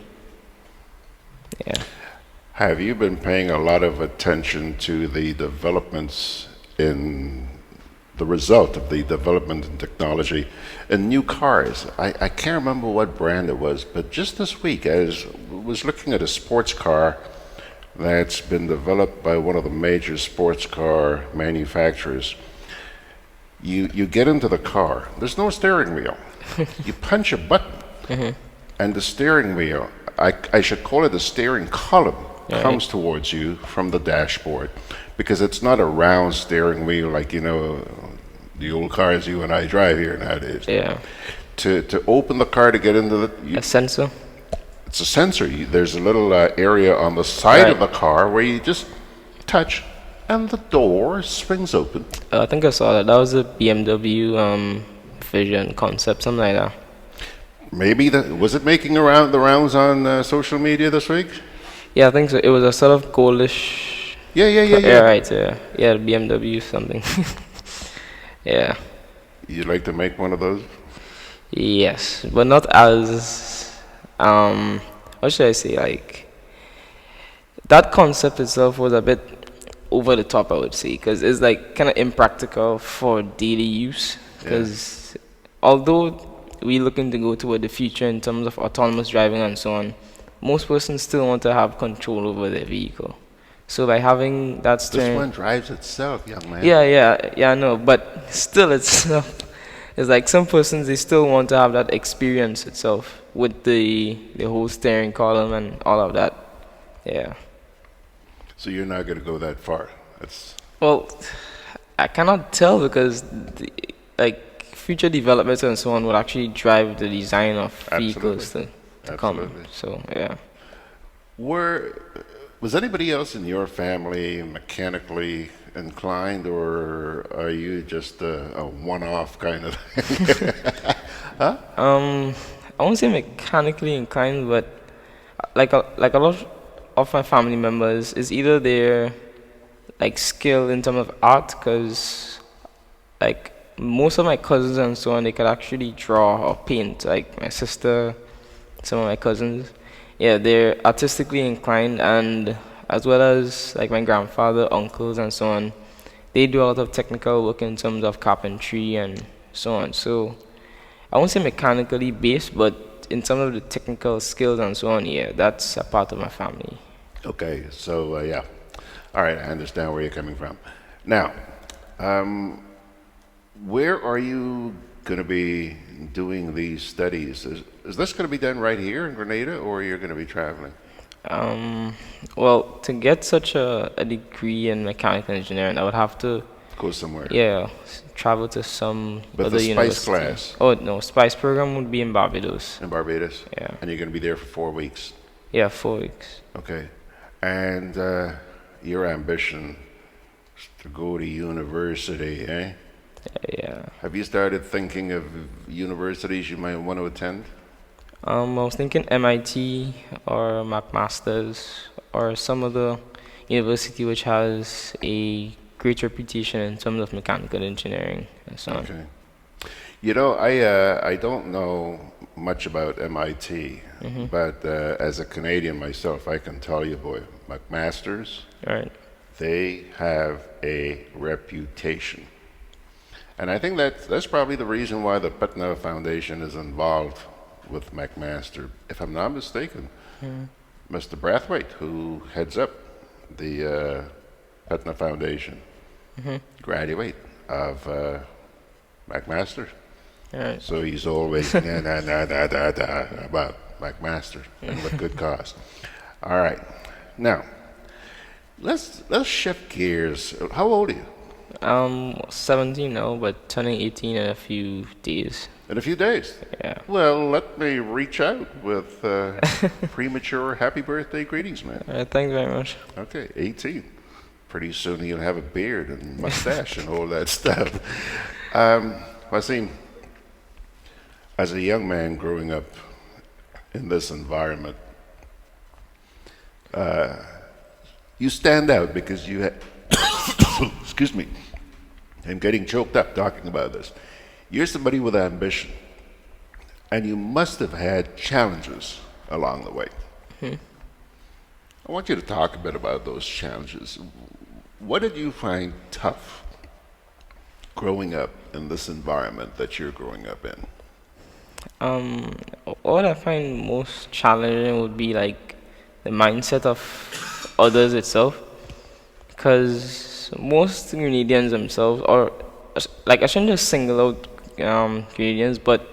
Yeah. Have you been paying a lot of attention to the developments in the result of the development in technology in new cars? I can't remember what brand it was, but just this week I was looking at a sports car that's been developed by one of the major sports car manufacturers. You get into the car, there's no steering wheel. You punch a button, and the steering wheel, I should call it a steering column, comes towards you from the dashboard, because it's not a round steering wheel like, you know, the old cars you and I drive here nowadays. Yeah. To open the car to get into the... a sensor? It's a sensor. There's a little area on the side of the car where you just touch and the door swings open. I think I saw that. That was a BMW vision concept, something like that. Maybe was it making the rounds on social media this week? Yeah, I think so. It was a sort of goldish. Yeah. Yeah, right. Yeah, BMW something. Yeah. You'd like to make one of those? Yes, but not as what should I say? Like, that concept itself was a bit over the top, I would say, because it's like kind of impractical for daily use. Because although we're looking to go toward the future in terms of autonomous driving and so on, most persons still want to have control over their vehicle. So by having that steering... This one drives itself, young man. Yeah, I know, but still it's like some persons, they still want to have that experience itself with the whole steering column and all of that. Yeah. So you're not going to go that far? Well, I cannot tell, because future developments and so on will actually drive the design of vehicles to come. So, yeah. Was anybody else in your family mechanically inclined, or are you just a one-off kind of thing? Huh? I won't say mechanically inclined, but like a lot of my family members is either their skill in terms of art, because most of my cousins and so on, they could actually draw or paint. Like my sister, some of my cousins, they're artistically inclined, and as well as my grandfather, uncles, and so on, they do a lot of technical work in terms of carpentry and so on. So I won't say mechanically based, but in terms of the technical skills and so on, that's a part of my family. Okay, so all right, I understand where you're coming from. Now, where are you going to be doing these studies? Is this going to be done right here in Grenada, or you're going to be traveling? Well, to get such a degree in mechanical engineering, I would have to go somewhere. Yeah, travel to some other the university. SPICE class? Oh no, SPICE program would be in Barbados. In Barbados? Yeah. And you're going to be there for 4 weeks? Yeah, 4 weeks. Okay. And your ambition is to go to university, eh? Yeah. Have you started thinking of universities you might want to attend? I was thinking MIT or McMaster's or some other university which has a great reputation in terms of mechanical engineering and so on. Okay. You know, I don't know much about MIT, but as a Canadian myself, I can tell you, boy, McMaster's, they have a reputation. And I think that's probably the reason why the Patna Foundation is involved with McMaster. If I'm not mistaken, Mr. Brathwaite, who heads up the Patna Foundation, graduate of McMaster. So he's always about McMaster and with good cause. All right, now let's shift gears. How old are you? 17 now, but turning 18 in a few days. In a few days? Yeah. Well, let me reach out with premature happy birthday greetings, man. Thanks very much. Okay, 18. Pretty soon you'll have a beard and mustache and all that stuff. Wasim, as a young man growing up in this environment, you stand out because you had, excuse me, I'm getting choked up talking about this. You're somebody with ambition, and you must have had challenges along the way. I want you to talk a bit about those challenges. What did you find tough growing up in this environment that you're growing up in? What I find most challenging would be like the mindset of others itself, because most Grenadians themselves, or like I shouldn't just single out Grenadians, but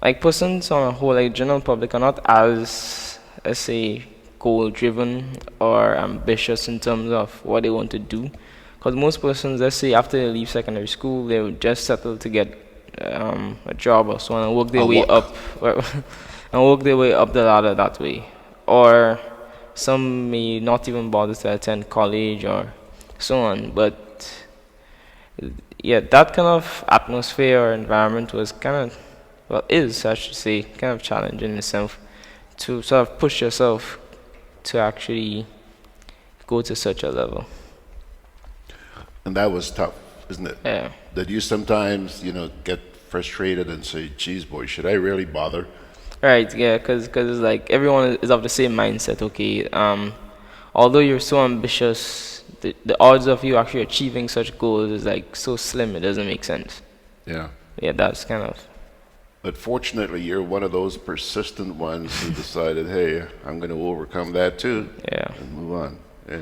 like persons on a whole, like general public, are not as, let's say, goal-driven or ambitious in terms of what they want to do. Because most persons, let's say, after they leave secondary school, they would just settle to get a job or so on and work their way up, and work their way up the ladder that way. Or some may not even bother to attend college or so on. But yeah, that kind of atmosphere or environment was kind of, well, is, I should say, kind of challenging in itself to sort of push yourself to actually go to such a level. And that was tough, isn't it? Yeah. Did you sometimes, get frustrated and say, geez, boy, should I really bother? Right, yeah, because it's like everyone is of the same mindset, okay? Although you're so ambitious, the odds of you actually achieving such goals is like so slim, it doesn't make sense. Yeah. Yeah, that's kind of... But fortunately, you're one of those persistent ones who decided, hey, I'm going to overcome that too. Yeah. And move on. Yeah.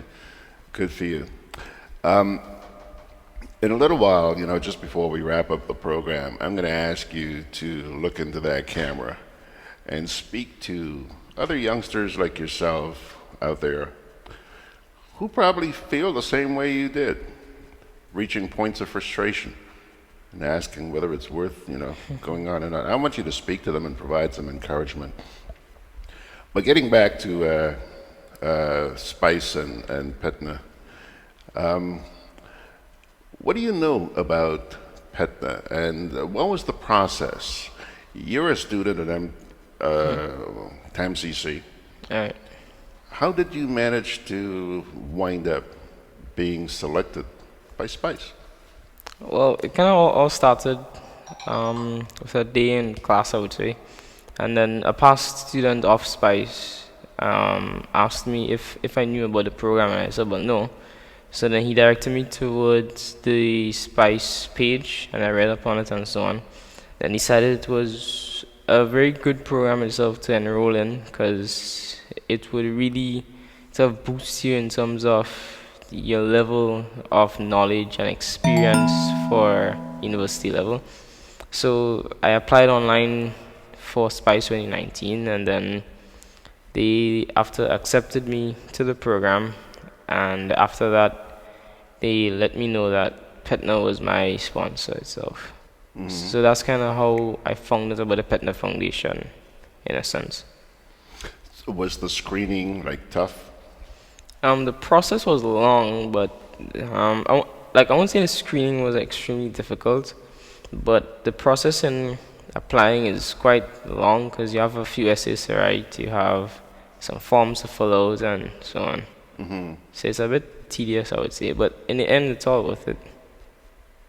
Good for you. In a little while, just before we wrap up the program, I'm going to ask you to look into that camera and speak to other youngsters like yourself out there who probably feel the same way you did, reaching points of frustration and asking whether it's worth, going on and on. I want you to speak to them and provide some encouragement. But getting back to Spice and Patna, what do you know about Patna, and what was the process? You're a student at TAMCC. All right. How did you manage to wind up being selected by Spice? Well, it kind of all started with a day in class, I would say. And then a past student of Spice asked me if I knew about the program, and I said, well, no. So then he directed me towards the Spice page, and I read up on it and so on. Then decided it was a very good program itself to enroll in, because it would really sort of boost you in terms of your level of knowledge and experience for university level. So I applied online for Spice 2019, and then they accepted me to the program, and after that they let me know that Patna was my sponsor itself. So that's kind of how I found out about the Patna Foundation, in a sense. So was the screening tough? The process was long, but I won't say the screening was extremely difficult, but the process in applying is quite long because you have a few essays to write, you have some forms to fill out, and so on. So it's a bit tedious, I would say, but in the end, it's all worth it.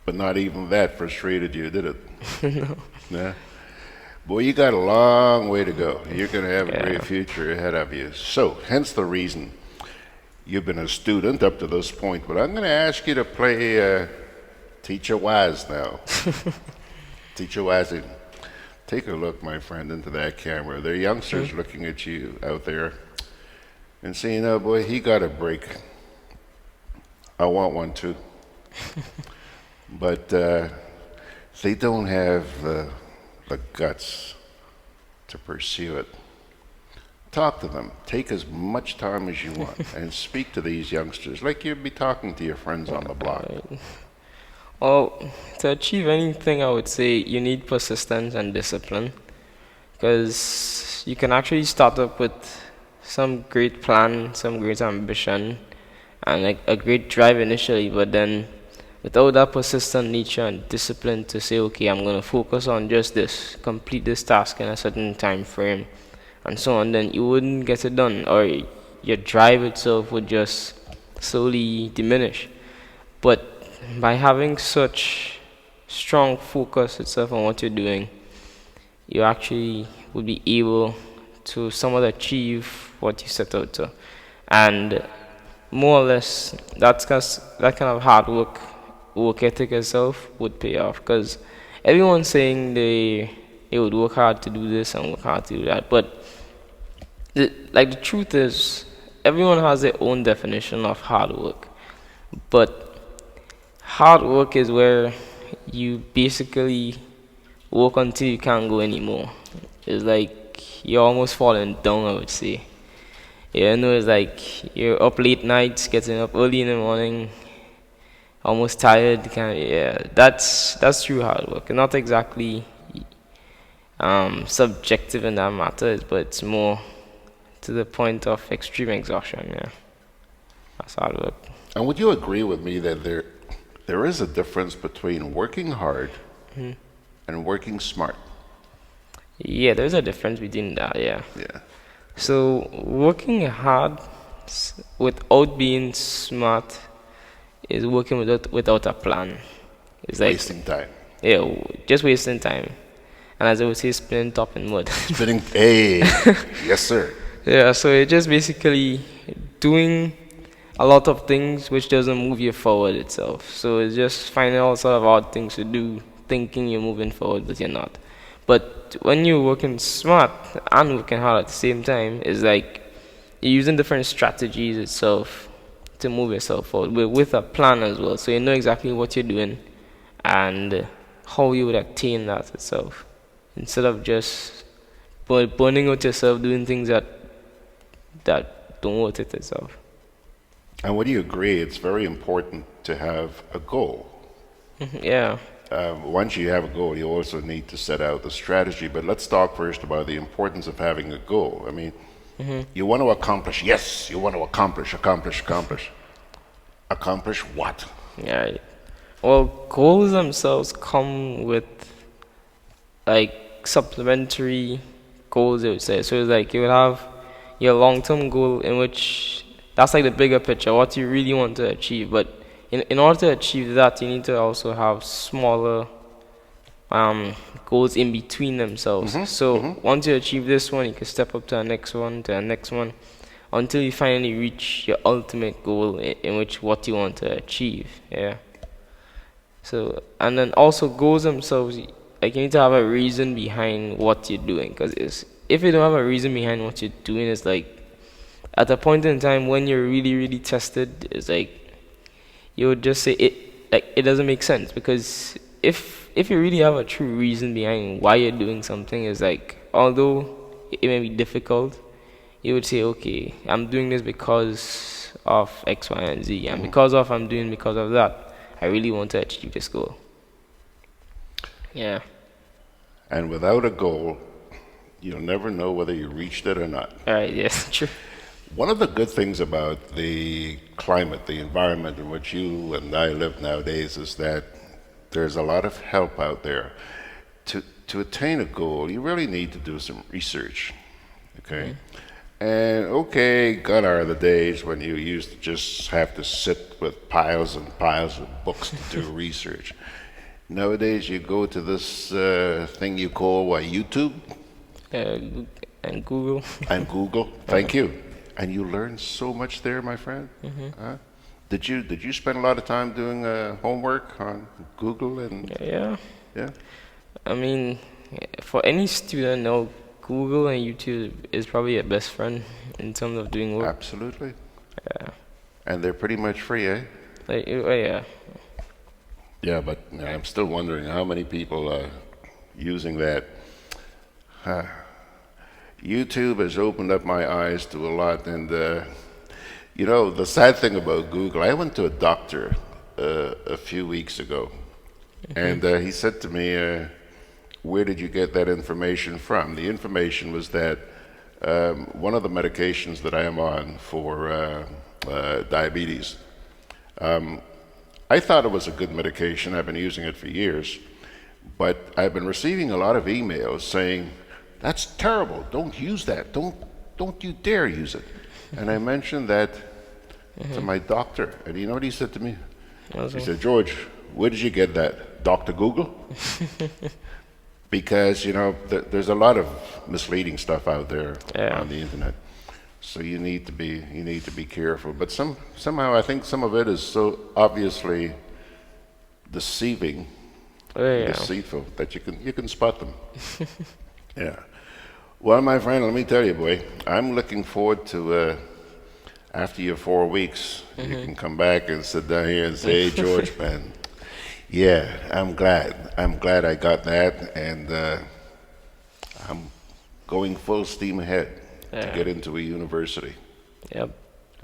But not even that frustrated you, did it? No. Yeah. Boy, you got a long way to go. You're going to have a great future ahead of you. So, hence the reason you've been a student up to this point. But I'm going to ask you to play Teacher Waz now. Teacher Waz. Take a look, my friend, into that camera. There are youngsters looking at you out there and saying, oh boy, he got a break. I want one too. But they don't have the guts to pursue it. Talk to them. Take as much time as you want and speak to these youngsters like you'd be talking to your friends on the block. Well, to achieve anything, I would say you need persistence and discipline, because you can actually start up with some great plan, some great ambition, and like a great drive initially, but then without that persistent nature and discipline to say, okay, I'm going to focus on just this, complete this task in a certain time frame, and so on, then you wouldn't get it done, or your drive itself would just slowly diminish. But by having such strong focus itself on what you're doing, you actually would be able to somewhat achieve what you set out to. And more or less, that kind of hard work ethic itself would pay off, because everyone's saying they would work hard to do this and work hard to do that. But the truth is, everyone has their own definition of hard work. But hard work is where you basically work until you can't go anymore. It's like you're almost falling down, I would say. You know, it's like you're up late nights, getting up early in the morning, almost tired. That's true hard work. Not exactly subjective in that matter, but it's more to the point of extreme exhaustion. Yeah, that's hard work. And would you agree with me that there is a difference between working hard and working smart? Yeah, there's a difference between that, yeah. Yeah. So working hard without being smart is working without a plan. It's like wasting time. Yeah, just wasting time. And as I would say, spinning top in mud. Spinning, hey, yes sir. Yeah, so it's just basically doing a lot of things which doesn't move you forward itself. So it's just finding all sort of odd things to do, thinking you're moving forward, but you're not. But when you're working smart and working hard at the same time, it's like you're using different strategies itself to move yourself forward with a plan as well. So you know exactly what you're doing and how you would attain that itself, instead of just burning out yourself doing things that don't worth it itself. And would you agree it's very important to have a goal? Yeah. Once you have a goal, you also need to set out the strategy. But let's talk first about the importance of having a goal. I mean, you want to accomplish. Yes, you want to accomplish. Accomplish what? Yeah. Well, goals themselves come with like supplementary goals, I would say. So it's like you would have your long-term goal, in which that's like the bigger picture, what you really want to achieve. But in order to achieve that, you need to also have smaller goals in between themselves. So once you achieve this one, you can step up to the next one, until you finally reach your ultimate goal, in which what you want to achieve. Yeah. So, and then also goals themselves, like you need to have a reason behind what you're doing. Because if you don't have a reason behind what you're doing, it's like at a point in time when you're really, really tested, it's like you would just say it doesn't make sense. Because if you really have a true reason behind why you're doing something, it's like, although it may be difficult, you would say, okay, I'm doing this because of X, Y, and Z, and because of that, I really want to achieve this goal. Yeah. And without a goal, you'll never know whether you reached it or not. All right, yes, true. One of the good things about the climate, the environment in which you and I live nowadays, is that there's a lot of help out there to attain a goal, you really need to do some research. Okay. And okay, gone are the days when you used to just have to sit with piles and piles of books to do research. Nowadays, you go to this thing you call YouTube? And Google. And Google, thank you. And you learn so much there, my friend. Did you spend a lot of time doing homework on Google and? Yeah. Yeah. I mean, for any student, no, Google and YouTube is probably your best friend in terms of doing work. Absolutely. Yeah. And they're pretty much free, eh? Yeah. Yeah, but I'm still wondering how many people are using that. YouTube has opened up my eyes to a lot, and you know, the sad thing about Google, I went to a doctor a few weeks ago, and he said to me, where did you get that information from? The information was that one of the medications that I am on for diabetes, I thought it was a good medication. I've been using it for years, but I've been receiving a lot of emails saying, that's terrible, don't use that, don't you dare use it. And I mentioned that to my doctor, and you know what he said to me? He said, George, where did you get that? Dr. Google? Because, you know, there's a lot of misleading stuff out there on the internet. So you need to be careful. But somehow I think some of it is so obviously deceiving, deceitful, that you can spot them. Yeah. Well, my friend, let me tell you, boy, I'm looking forward to after your 4 weeks, you can come back and sit down here and say, hey, George, man, yeah, I'm glad I got that, and I'm going full steam ahead to get into a university. Yep.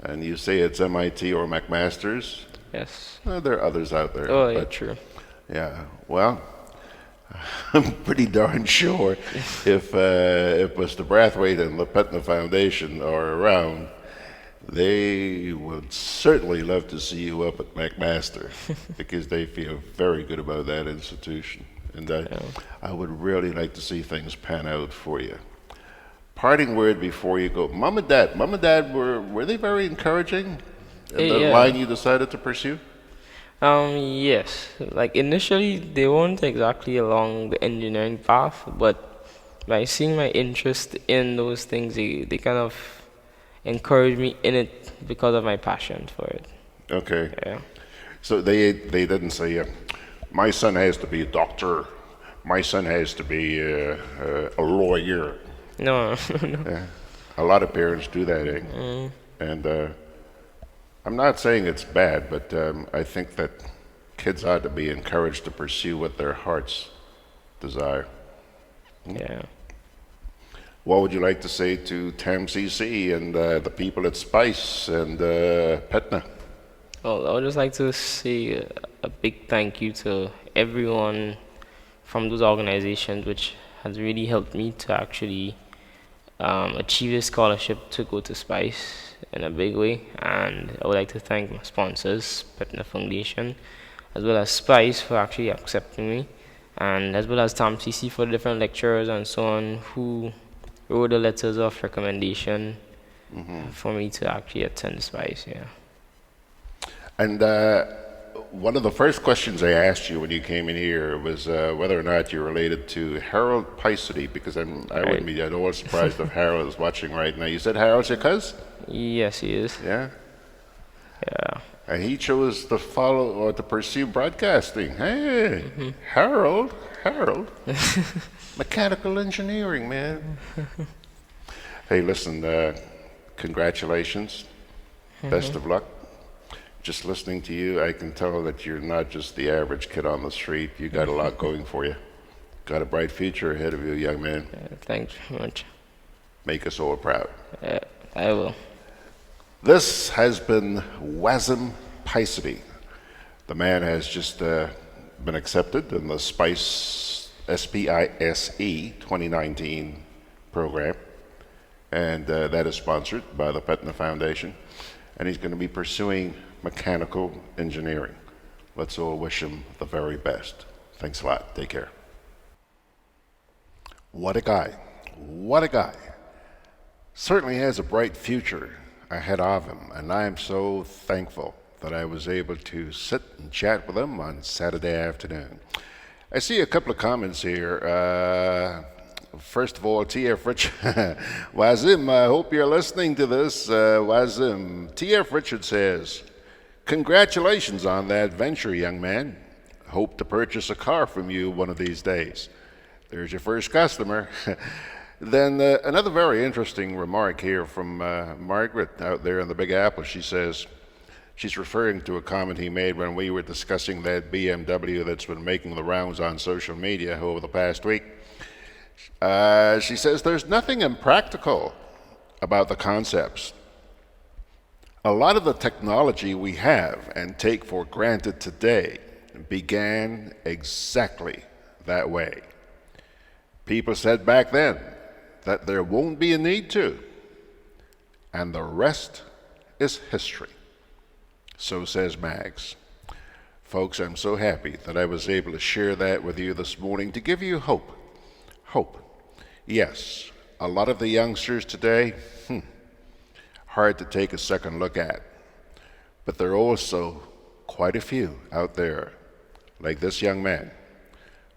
And you say it's MIT or McMaster's? Yes. Well, there are others out there. Oh, yeah, true. Yeah, well, I'm pretty darn sure if Mr. Brathwaite and the Petna Foundation are around, they would certainly love to see you up at McMaster because they feel very good about that institution. And I would really like to see things pan out for you. Parting word before you go. Mom and Dad, were they very encouraging in the line you decided to pursue? Yes. Like initially, they weren't exactly along the engineering path, but by seeing my interest in those things, they kind of encouraged me in it because of my passion for it. Okay. Yeah. So they didn't say, my son has to be a doctor, my son has to be a lawyer. No. Yeah. A lot of parents do that, eh? And I'm not saying it's bad, but I think that kids ought to be encouraged to pursue what their hearts desire. Yeah. What would you like to say to TAMCC and the people at Spice and Petna? Well, I would just like to say a big thank you to everyone from those organizations, which has really helped me to actually achieve a scholarship to go to Spice in a big way. And I would like to thank my sponsors, Petna Foundation, as well as Spice for actually accepting me, and as well as TAMCC for the different lecturers and so on who wrote the letters of recommendation for me to actually attend Spice. Yeah. And one of the first questions I asked you when you came in here was whether or not you're related to Harold Picety, because I wouldn't be at all surprised if Harold is watching right now. You said Harold's your cousin? Yes, he is. Yeah? Yeah. And he chose to follow or to pursue broadcasting. Hey, Harold. Mechanical engineering, man. Hey, listen, congratulations. Best of luck. Just listening to you, I can tell that you're not just the average kid on the street. You got a lot going for you. Got a bright future ahead of you, young man. Thanks very much. Make us all proud. I will. This has been Wasm Picety. The man has just been accepted in the SPICE 2019 program, and that is sponsored by the Petna Foundation, and he's going to be pursuing mechanical engineering. Let's all wish him the very best. Thanks a lot. Take care. What a guy. What a guy. Certainly has a bright future ahead of him, and I am so thankful that I was able to sit and chat with him on Saturday afternoon. I see a couple of comments here. First of all, T.F. Richard, Wazim, I hope you're listening to this. Wazim, T.F. Richard says, congratulations on that venture, young man. Hope to purchase a car from you one of these days. There's your first customer. Then another very interesting remark here from Margaret out there in the Big Apple. She says, she's referring to a comment he made when we were discussing that BMW that's been making the rounds on social media over the past week. She says, there's nothing impractical about the concepts. A lot of the technology we have and take for granted today began exactly that way. People said back then that there won't be a need to, and the rest is history. So says Mags. Folks, I'm so happy that I was able to share that with you this morning to give you hope. Hope. Yes, a lot of the youngsters today, hard to take a second look at. But there are also quite a few out there, like this young man,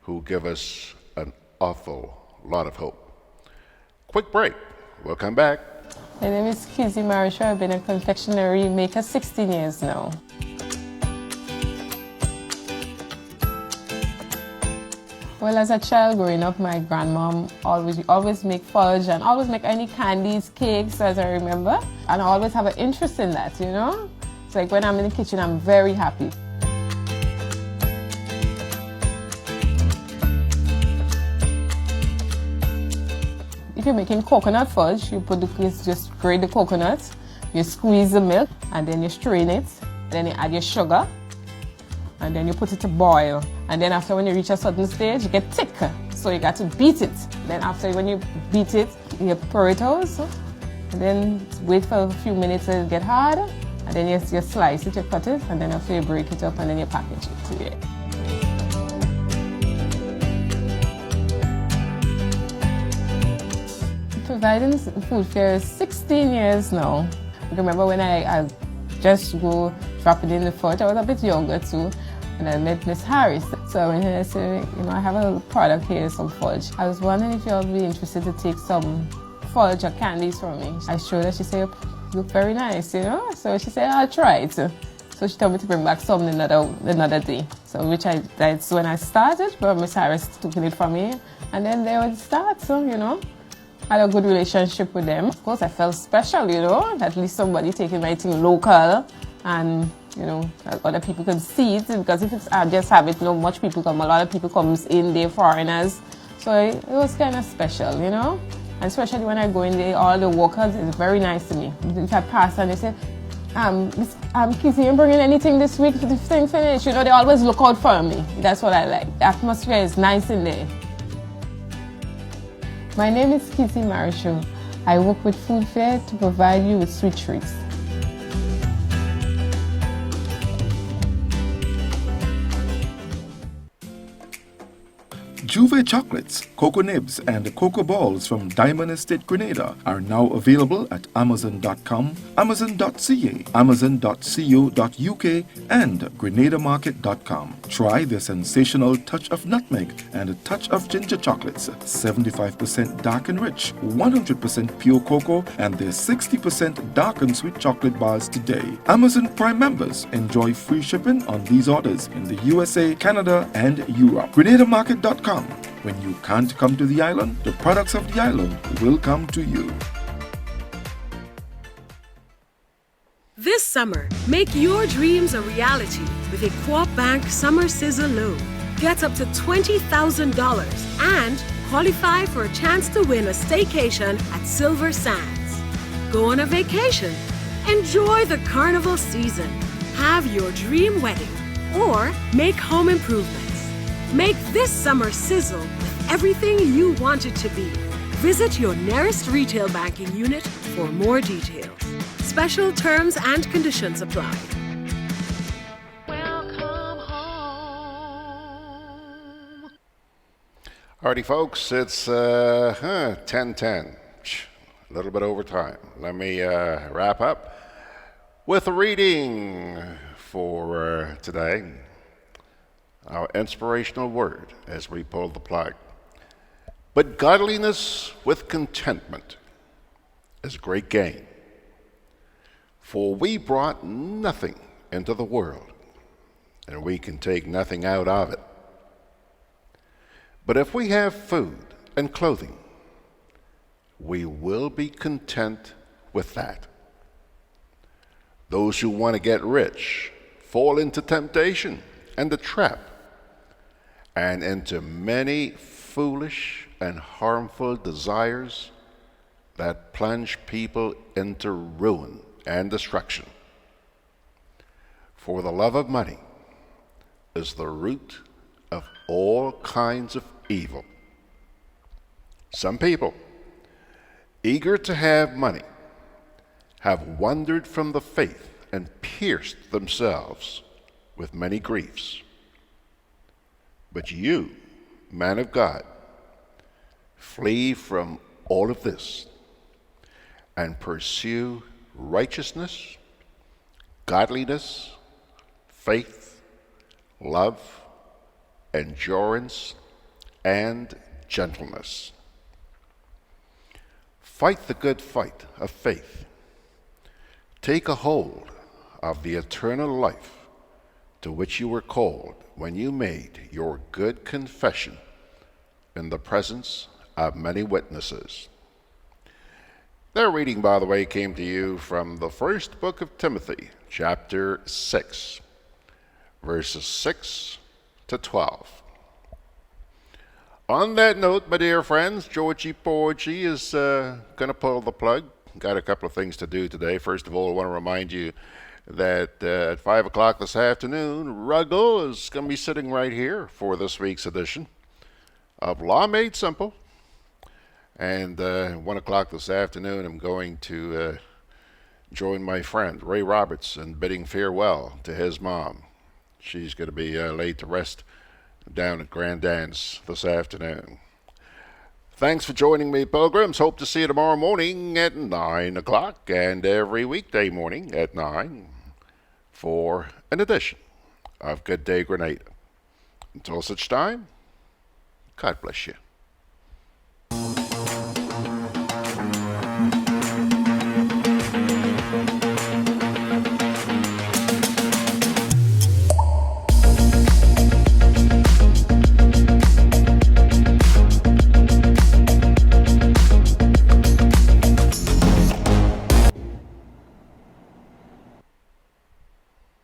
who give us an awful lot of hope. Quick break. We'll come back. My name is Gudday Grenada. I've been a confectionery maker 16 years now. Well, as a child growing up, my grandmom always make fudge and always make any candies, cakes, as I remember. And I always have an interest in that, you know? It's like when I'm in the kitchen, I'm very happy. If you're making coconut fudge, you just grate the coconut, you squeeze the milk, and then you strain it. Then you add your sugar, and then you put it to boil. And then after, when you reach a certain stage, you get thicker. So you got to beat it. Then after, when you beat it, you pour it out. And then wait for a few minutes till it get hard. And then you slice it, you cut it, and then after you break it up, and then you package it. Yeah. Providing food fair 16 years now. I remember when I just go dropping in the fudge, I was a bit younger too, and I met Miss Harris. So I went and I said, you know, I have a product here, some fudge. I was wondering if you'll be interested to take some fudge or candies from me. I showed her, she said, you look very nice, you know? So she said, I'll try it. So she told me to bring back some another day. So that's when I started, but Miss Harris took it from me, and then they would start, so, you know. I had a good relationship with them. Of course, I felt special, you know, at least somebody taking my thing local and, you know, other people can see it, because if it's I just have it, not much people come. A lot of people comes in, they're foreigners. So it was kind of special, you know. And especially when I go in there, all the workers is very nice to me. If I pass and they say, Kizzy, you bringing anything this week? The thing finished. You know, they always look out for me. That's what I like. The atmosphere is nice in there. My name is Gudday Grenada. I work with Food Fair to provide you with sweet treats. Juve chocolates, cocoa nibs, and cocoa balls from Diamond Estate Grenada are now available at Amazon.com, Amazon.ca, Amazon.co.uk, and GrenadaMarket.com. Try the sensational touch of nutmeg and a touch of ginger chocolates, 75% dark and rich, 100% pure cocoa, and their 60% dark and sweet chocolate bars today. Amazon Prime members enjoy free shipping on these orders in the USA, Canada, and Europe. GrenadaMarket.com. When you can't come to the island, the products of the island will come to you. This summer, make your dreams a reality with a Co-op Bank Summer Sizzle loan. Get up to $20,000 and qualify for a chance to win a staycation at Silver Sands. Go on a vacation, enjoy the carnival season, have your dream wedding, or make home improvements. Make this summer sizzle with everything you want it to be. Visit your nearest retail banking unit for more details. Special terms and conditions apply. Alrighty, folks, it's 10:10. A little bit over time. Let me wrap up with a reading for today. Our inspirational word as we pull the plug. But godliness with contentment is great gain. For we brought nothing into the world, and we can take nothing out of it. But if we have food and clothing, we will be content with that. Those who want to get rich fall into temptation and the trap, and into many foolish and harmful desires that plunge people into ruin and destruction. For the love of money is the root of all kinds of evil. Some people, eager to have money, have wandered from the faith and pierced themselves with many griefs. But you, man of God, flee from all of this and pursue righteousness, godliness, faith, love, endurance, and gentleness. Fight the good fight of faith. Take a hold of the eternal life to which you were called when you made your good confession in the presence of many witnesses. Their reading, by the way, came to you from the first book of Timothy, chapter 6, verses 6 to 12. On that note, my dear friends, Georgie Porgy is going to pull the plug. Got a couple of things to do today. First of all, I want to remind you that at 5 o'clock this afternoon, Ruggle is going to be sitting right here for this week's edition of Law Made Simple. And 1 o'clock this afternoon, I'm going to join my friend Ray Roberts in bidding farewell to his mom. She's going to be laid to rest down at Grenadian's this afternoon. Thanks for joining me, Pilgrims. Hope to see you tomorrow morning at 9 o'clock and every weekday morning at 9 for an edition of Gudday Grenada. Until such time, God bless you.